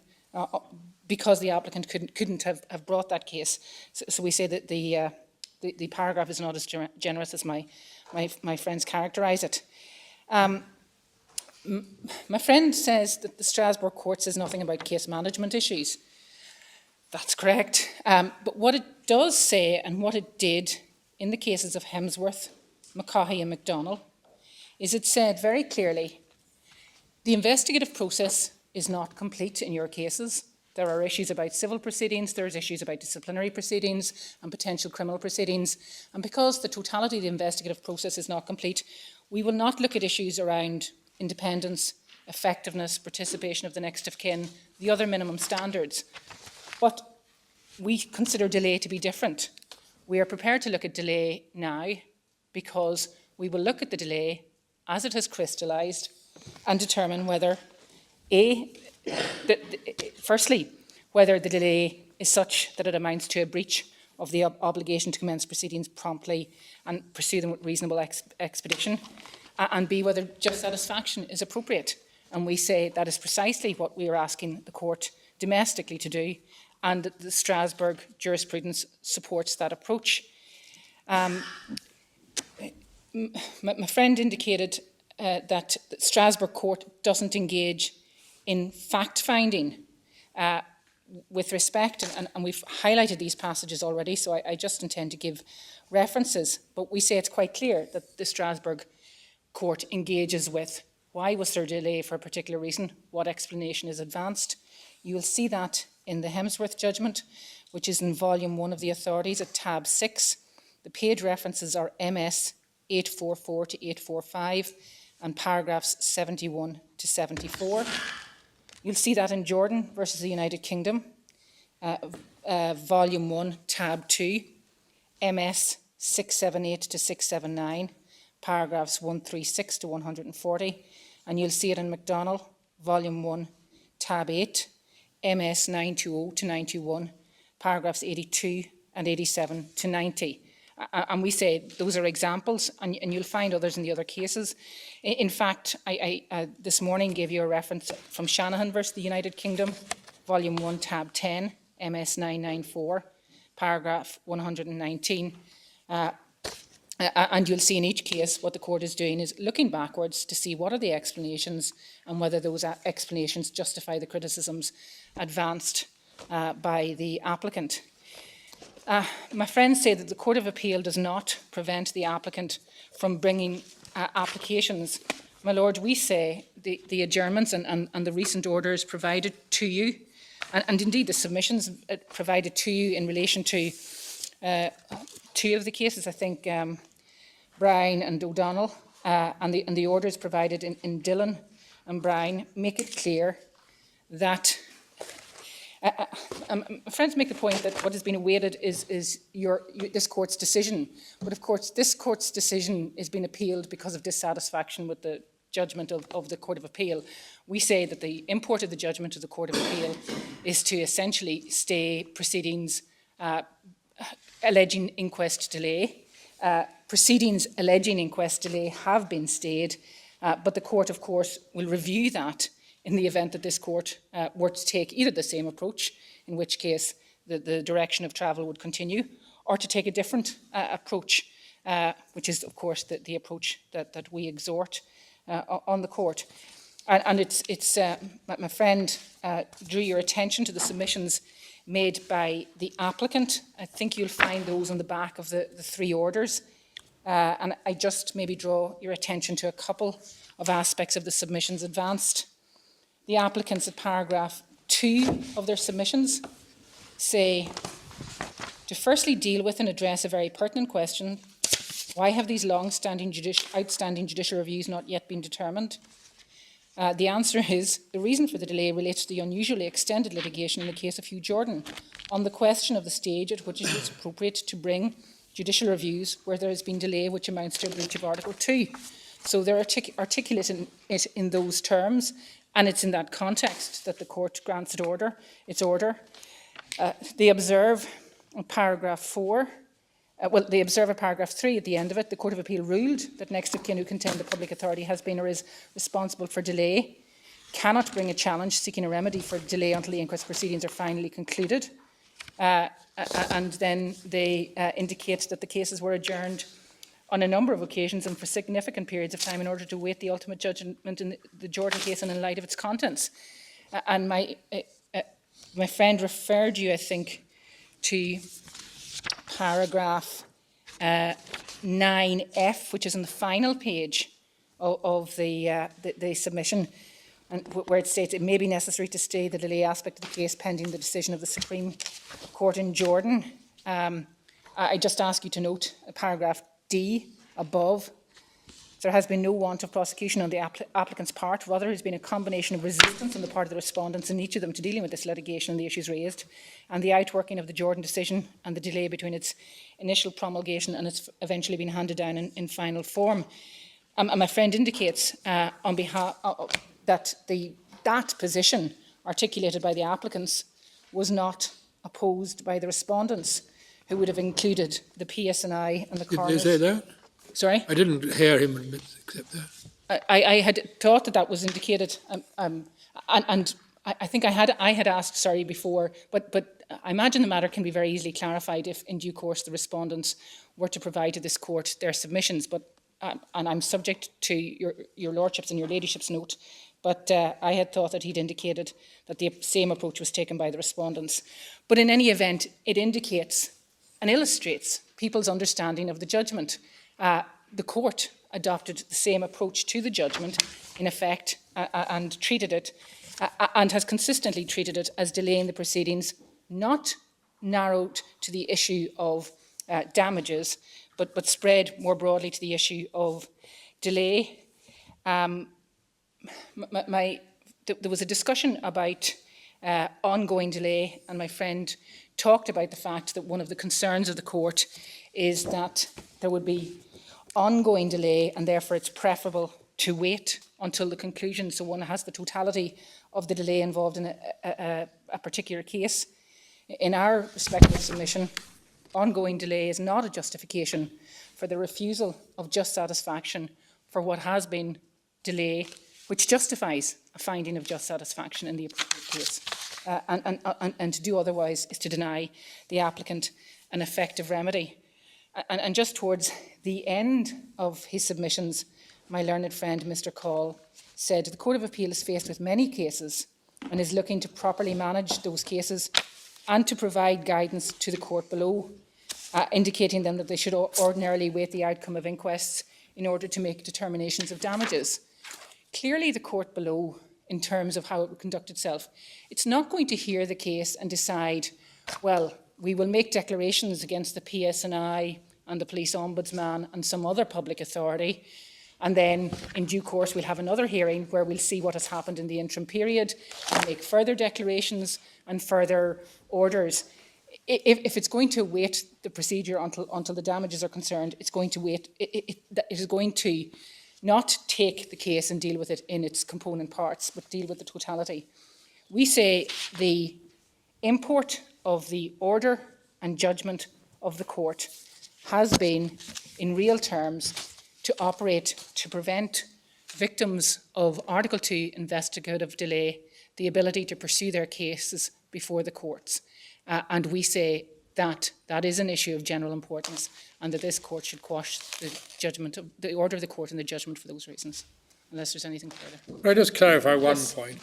because the applicant couldn't have brought that case. So we say that the paragraph is not as generous as my friends characterise it. My friend says that the Strasbourg court says nothing about case management issues. That's correct. But what it does say, and what it did in the cases of Hemsworth, McCaughey and McDonnell, is it said very clearly, the investigative process is not complete in your cases. There are issues about civil proceedings, there's issues about disciplinary proceedings and potential criminal proceedings. And because the totality of the investigative process is not complete, we will not look at issues around independence, effectiveness, participation of the next of kin, the other minimum standards. But we consider delay to be different. We are prepared to look at delay now because we will look at the delay as it has crystallised and determine whether, firstly, whether the delay is such that it amounts to a breach of the obligation to commence proceedings promptly and pursue them with reasonable expedition, and B, whether just satisfaction is appropriate. And we say that is precisely what we are asking the court domestically to do, and that the Strasbourg jurisprudence supports that approach. My friend indicated that the Strasbourg court doesn't engage in fact-finding with respect, and we've highlighted these passages already, so I just intend to give references, but we say it's quite clear that the Strasbourg court engages with why was there a delay for a particular reason, what explanation is advanced. You will see that in the Hemsworth judgment, which is in volume 1 of the authorities at tab 6. The page references are MS 844 to 845 and paragraphs 71 to 74. You'll see that in Jordan versus the United Kingdom, volume 1, tab 2, MS 678 to 679, paragraphs 136 to 140, and you'll see it in McDonnell, volume 1, tab 8, MS 920 to 921, paragraphs 82 and 87 to 90. And we say those are examples, and you'll find others in the other cases. In fact, I this morning gave you a reference from Shanahan versus the United Kingdom, volume 1, tab 10, MS 994, paragraph 119. And you'll see in each case what the court is doing is looking backwards to see what are the explanations and whether those explanations justify the criticisms advanced by the applicant. My friends say that the Court of Appeal does not prevent the applicant from bringing applications. My Lord, we say the adjournments and the recent orders provided to you, and indeed the submissions provided to you in relation to two of the cases, I think Bryan and O'Donnell, and the orders provided in Dillon and Brian make it clear that friends make the point that what has been awaited is this court's decision. But of course, this court's decision is being appealed because of dissatisfaction with the judgment of the Court of Appeal. We say that the import of the judgment of the Court of Appeal is to essentially stay proceedings alleging inquest delay. Proceedings alleging inquest delay have been stayed, but the court, of course, will review that in the event that this court were to take either the same approach, in which case the direction of travel would continue, or to take a different approach, which is, of course, the approach that we exhort on the court. And it's my friend drew your attention to the submissions made by the applicant. I think you'll find those on the back of the three orders. And I just maybe draw your attention to a couple of aspects of the submissions advanced. The applicants at paragraph 2 of their submissions say, to firstly deal with and address a very pertinent question, why have these outstanding judicial reviews not yet been determined? The answer is, the reason for the delay relates to the unusually extended litigation in the case of Hugh Jordan on the question of the stage at which it is appropriate to bring judicial reviews where there has been delay which amounts to a breach of Article 2. So they're articulating it in those terms, and it's in that context that the court grants its order. They observe in paragraph 4, they observe in paragraph 3 at the end of it, the Court of Appeal ruled that next of kin who contend the public authority has been or is responsible for delay cannot bring a challenge seeking a remedy for delay until the inquest proceedings are finally concluded. And then they indicate that the cases were adjourned on a number of occasions and for significant periods of time in order to await the ultimate judgment in the Jordan case and in light of its contents. And my friend referred you, I think, to paragraph 9F, which is on the final page of the submission, and where it states it may be necessary to stay the delay aspect of the case pending the decision of the Supreme Court in Jordan. I just ask you to note paragraph D above. There has been no want of prosecution on the applicant's part. Rather, there has been a combination of resistance on the part of the respondents in each of them to dealing with this litigation and the issues raised, and the outworking of the Jordan decision and the delay between its initial promulgation and its eventually being handed down in final form. And my friend indicates on behalf that that position articulated by the applicants was not opposed by the respondents, who would have included the PSNI and the coroners. Did they say that? Sorry? I didn't hear him accept that. I had thought that was indicated, and I think I had asked, sorry, before, but I imagine the matter can be very easily clarified if, in due course, the respondents were to provide to this court their submissions. But and I'm subject to your lordship's and your ladyship's note, but I had thought that he'd indicated that the same approach was taken by the respondents. But in any event, it indicates and illustrates people's understanding of the judgment. The court adopted the same approach to the judgment, in effect, and treated it, and has consistently treated it as delaying the proceedings, not narrowed to the issue of damages, but spread more broadly to the issue of delay. There was a discussion about ongoing delay, and my friend talked about the fact that one of the concerns of the court is that there would be ongoing delay, and therefore it's preferable to wait until the conclusion, so one has the totality of the delay involved in a particular case. In our respective submission, ongoing delay is not a justification for the refusal of just satisfaction for what has been delay, which justifies a finding of just satisfaction in the appropriate case. And to do otherwise is to deny the applicant an effective remedy. And just towards the end of his submissions, my learned friend, Mr. Call, said the Court of Appeal is faced with many cases and is looking to properly manage those cases and to provide guidance to the court below, indicating them that they should ordinarily wait the outcome of inquests in order to make determinations of damages. Clearly, the court below, in terms of how it would conduct itself, it's not going to hear the case and decide, well, we will make declarations against the PSNI and the police ombudsman and some other public authority, And then in due course, we'll have another hearing where we'll see what has happened in the interim period and make further declarations and further orders. If it's going to wait the procedure until the damages are concerned, it's going to wait. It is going to not take the case and deal with it in its component parts, but deal with the totality. We say the import of the order and judgment of the court has been, in real terms, to operate to prevent victims of Article 2 investigative delay the ability to pursue their cases before the courts. And we say that that is an issue of general importance and that this court should quash the judgment, the order of the court and the judgment for those reasons, unless there's anything further. Can I just clarify one point?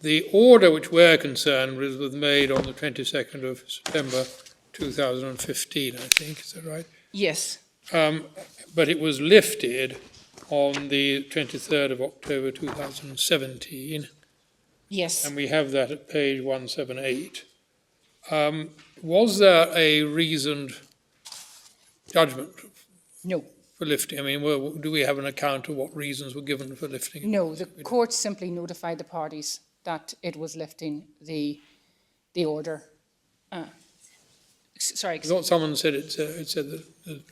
The order which we're concerned with was made on the 22nd of September 2015, I think, is that right? Yes. But it was lifted on the 23rd of October 2017. Yes. And we have that at page 178. Was there a reasoned judgment No. for lifting? I mean, do we have an account of what reasons were given for lifting it? No, the court simply notified the parties that it was lifting the order. Sorry. I thought someone said it said that there'd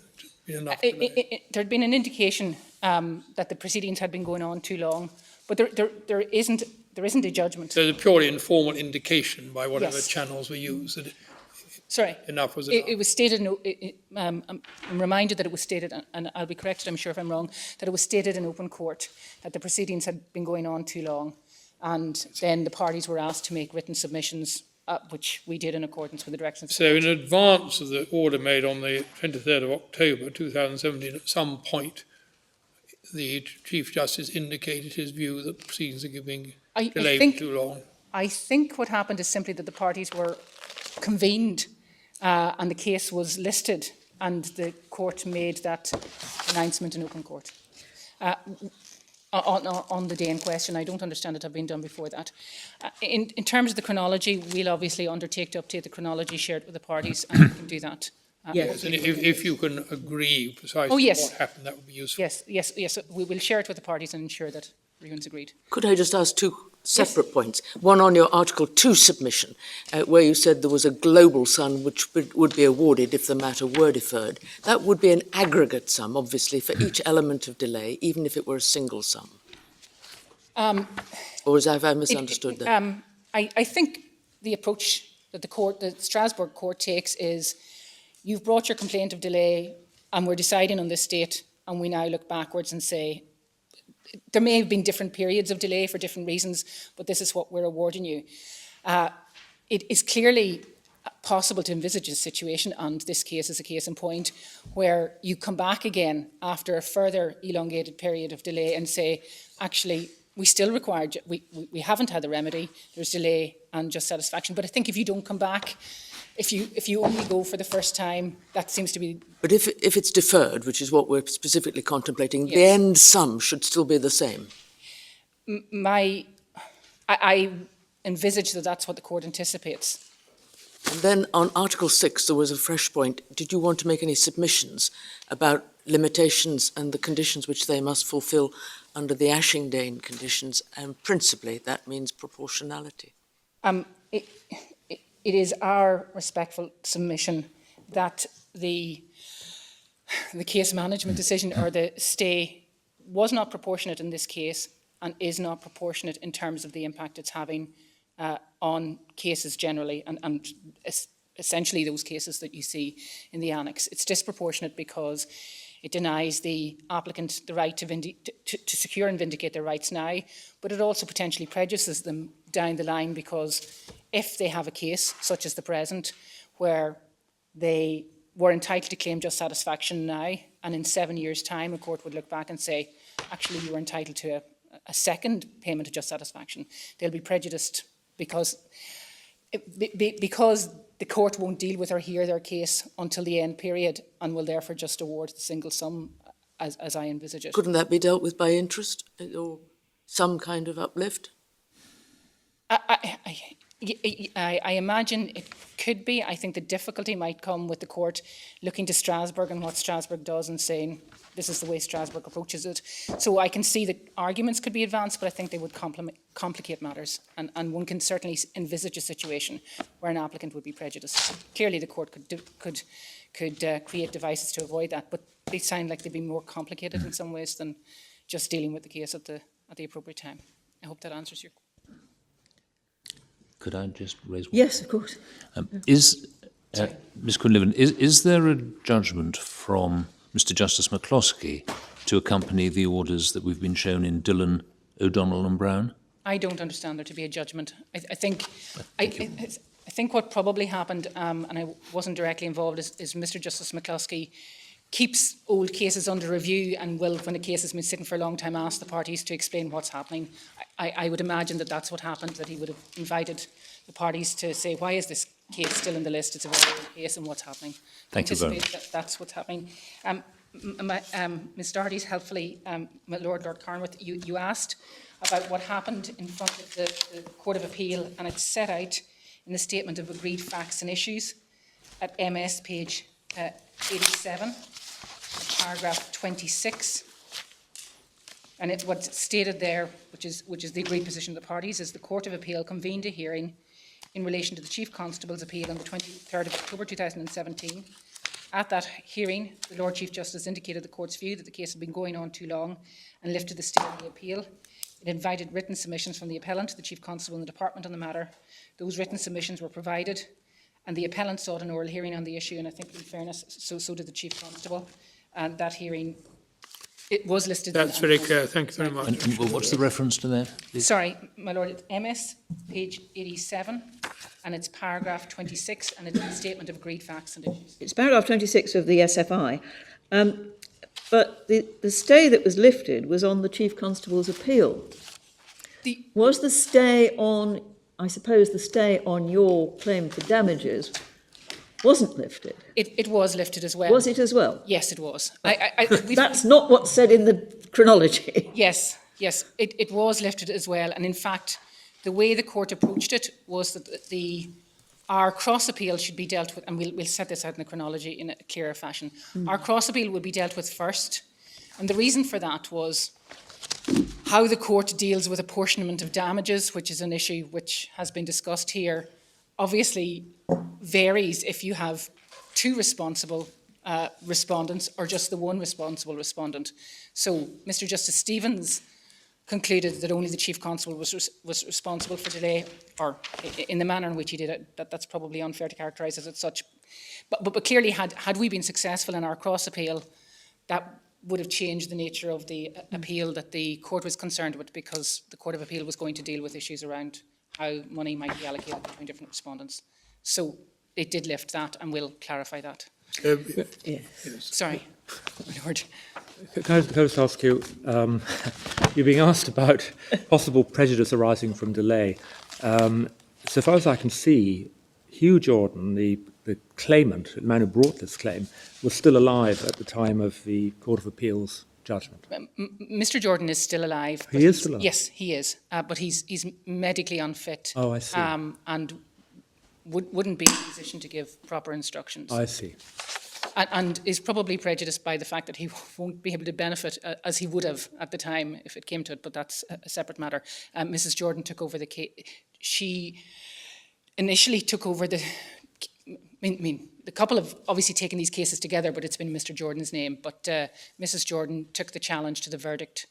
been enough delay. There'd been an indication that the proceedings had been going on too long, but there isn't a judgment. So it's a purely informal indication by whatever Yes. channels were used that Sorry. enough was enough. It was stated, I'm reminded that it was stated, and I'll be corrected, I'm sure if I'm wrong, that it was stated in open court that the proceedings had been going on too long, and then the parties were asked to make written submissions, which we did in accordance with the directions. So in advance of the order made on the 23rd of October 2017, at some point, the Chief Justice indicated his view that the proceedings are being delayed for too long. I think what happened is simply that the parties were convened and the case was listed and the court made that announcement in open court. On the day in question, I don't understand it have been done before that. In terms of the chronology, we'll obviously undertake to update the chronology shared with the parties, and we can do that. Yes. And if you can agree precisely what happened, that would be useful. Yes, we will share it with the parties and ensure that everyone's agreed. Could I just ask two separate points? One on your Article 2 submission, where you said there was a global sum which would be awarded if the matter were deferred. That would be an aggregate sum, obviously, for each element of delay, even if it were a single sum. Or have I misunderstood that? I think the approach that the Strasbourg court takes is you've brought your complaint of delay and we're deciding on this date, and we now look backwards and say, there may have been different periods of delay for different reasons, but this is what we're awarding you. It is clearly possible to envisage a situation, and this case is a case in point, where you come back again after a further elongated period of delay and say, actually, we still require, we haven't had the remedy, there's delay and just satisfaction. But I think if you don't come back, if you only go for the first time, that seems to be... But if it's deferred, which is what we're specifically contemplating, Yes. the end sum should still be the same. I envisage that that's what the court anticipates. And then on Article 6, there was a fresh point. Did you want to make any submissions about limitations and the conditions which they must fulfil under the Ashingdane conditions? And principally, that means proportionality. It is our respectful submission that the case management decision or the stay was not proportionate in this case and is not proportionate in terms of the impact it's having on cases generally and essentially those cases that you see in the annex. It's disproportionate because it denies the applicant the right to secure and vindicate their rights now, but it also potentially prejudices them down the line because if they have a case, such as the present, where they were entitled to claim just satisfaction now, and in 7 years' time a court would look back and say, actually you were entitled to a second payment of just satisfaction, they'll be prejudiced because the court won't deal with or hear their case until the end period and will therefore just award the single sum as I envisage it. Couldn't that be dealt with by interest or some kind of uplift? I imagine it could be. I think the difficulty might come with the court looking to Strasbourg and what Strasbourg does and saying this is the way Strasbourg approaches it. So I can see that arguments could be advanced, but I think they would complicate matters. And one can certainly envisage a situation where an applicant would be prejudiced. Clearly the court could create devices to avoid that, but they sound like they'd be more complicated in some ways than just dealing with the case at the appropriate time. I hope that answers your question. Could I just raise one? Yes, of course. Ms. Quinlivan, is there a judgment from Mr. Justice McCloskey to accompany the orders that we've been shown in Dillon, O'Donnell and Brown? I don't understand there to be a judgment. I think what probably happened, and I wasn't directly involved, is Mr. Justice McCloskey keeps old cases under review and will, when a case has been sitting for a long time, ask the parties to explain what's happening. I would imagine that that's what happened, that he would have invited the parties to say, why is this case still in the list? It's a very old case and what's happening. Thank you very much. That's what's happening. Ms. Doherty's helpfully, my Lord Carnwath, you asked about what happened in front of the Court of Appeal, and it's set out in the Statement of Agreed Facts and Issues at MS page 87, paragraph 26. And what's stated there, which is the agreed position of the parties, is the Court of Appeal convened a hearing in relation to the Chief Constable's appeal on the 23rd of October 2017. At that hearing, the Lord Chief Justice indicated the Court's view that the case had been going on too long and lifted the stay of the appeal. It invited written submissions from the appellant, the Chief Constable and the Department on the matter. Those written submissions were provided, and the appellant sought an oral hearing on the issue, and I think in fairness, so did the Chief Constable. And that hearing, it was listed. That's very clear. Thank you very much. And what's the reference to that? Sorry, my Lord, it's MS, page 87, and it's paragraph 26, and it's a Statement of Agreed Facts and Issues. It's paragraph 26 of the SFI. But the stay that was lifted was on the Chief Constable's appeal. Was the stay on, I suppose the stay on your claim for damages wasn't lifted? It was lifted as well. Was it as well? Yes, it was. That's not what's said in the chronology. Yes, it was lifted as well. And in fact, the way the court approached it was that our cross appeal should be dealt with, and we'll set this out in the chronology in a clearer fashion. Our cross appeal would be dealt with first. And the reason for that was how the court deals with apportionment of damages, which is an issue which has been discussed here, obviously varies if you have two responsible respondents or just the one responsible respondent. So Mr. Justice Stevens concluded that only the Chief Constable was responsible for delay, or in the manner in which he did it. That's probably unfair to characterise as such. But clearly, had we been successful in our cross appeal, that would have changed the nature of the appeal that the court was concerned with, because the Court of Appeal was going to deal with issues around how money might be allocated between different respondents. So it did lift that, and we'll clarify that. Sorry, my Lord. Can I just ask you, you're being asked about possible prejudice arising from delay. So far as I can see, Hugh Jordan, the claimant, the man who brought this claim, was still alive at the time of the Court of Appeal's judgment. Mr. Jordan is still alive. He is still alive? Yes, he is. But he's medically unfit. Oh, I see. And wouldn't be in a position to give proper instructions. I see. And is probably prejudiced by the fact that he won't be able to benefit as he would have at the time if it came to it, but that's a separate matter. Mrs. Jordan took over the case. She initially took over the couple have obviously taken these cases together, but it's been Mr. Jordan's name. But Mrs. Jordan took the challenge to the verdict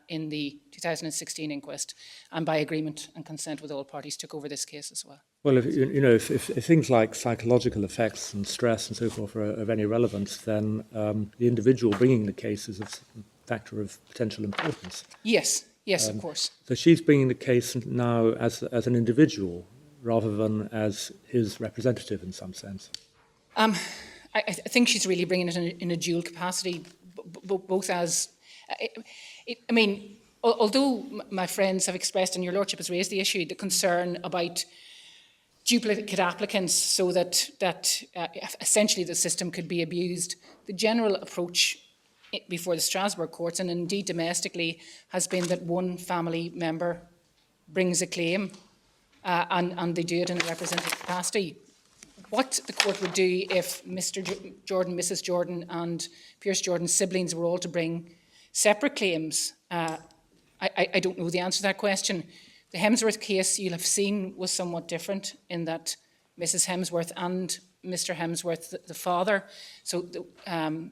in the 2016 inquest, and by agreement and consent with all parties took over this case as well. Well, if things like psychological effects and stress and so forth are of any relevance, then the individual bringing the case is a factor of potential importance. Yes, of course. So she's bringing the case now as an individual rather than as his representative in some sense. I think she's really bringing it in a dual capacity, both as... although my friends have expressed, and your Lordship has raised the issue, the concern about duplicate applicants so that essentially the system could be abused, the general approach before the Strasbourg courts, and indeed domestically, has been that one family member brings a claim and they do it in a representative capacity. What the court would do if Mr. Jordan, Mrs. Jordan and Pierce Jordan's siblings were all to bring separate claims, I don't know the answer to that question. The Hemsworth case, you'll have seen, was somewhat different in that Mrs. Hemsworth and Mr. Hemsworth, the father, so the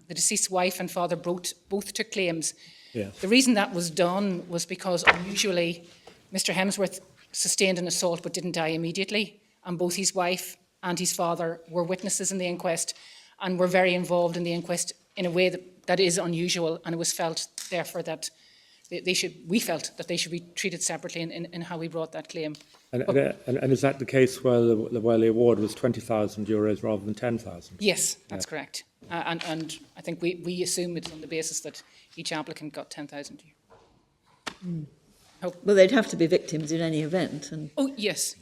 deceased wife and father both took claims. Yes. The reason that was done was because unusually Mr. Hemsworth sustained an assault but didn't die immediately, and both his wife and his father were witnesses in the inquest and were very involved in the inquest in a way that is unusual, and it was felt therefore that we felt that they should be treated separately in how we brought that claim. And is that the case where the award was €20,000 rather than 10,000? Yes, that's correct. And I think we assume it's on the basis that each applicant got 10,000. Well, they'd have to be victims in any event. And, oh, yes.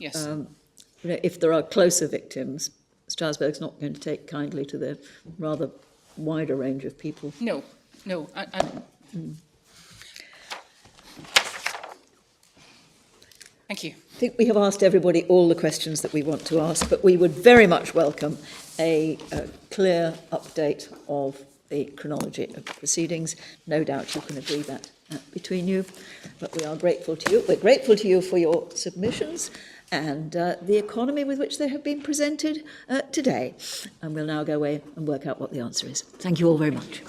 if there are closer victims, Strasbourg's not going to take kindly to the rather wider range of people. No. Thank you. I think we have asked everybody all the questions that we want to ask, but we would very much welcome a clear update of the chronology of the proceedings. No doubt you can agree that between you, but we are grateful to you. We're grateful to you for your submissions and the economy with which they have been presented today. And we'll now go away and work out what the answer is. Thank you all very much.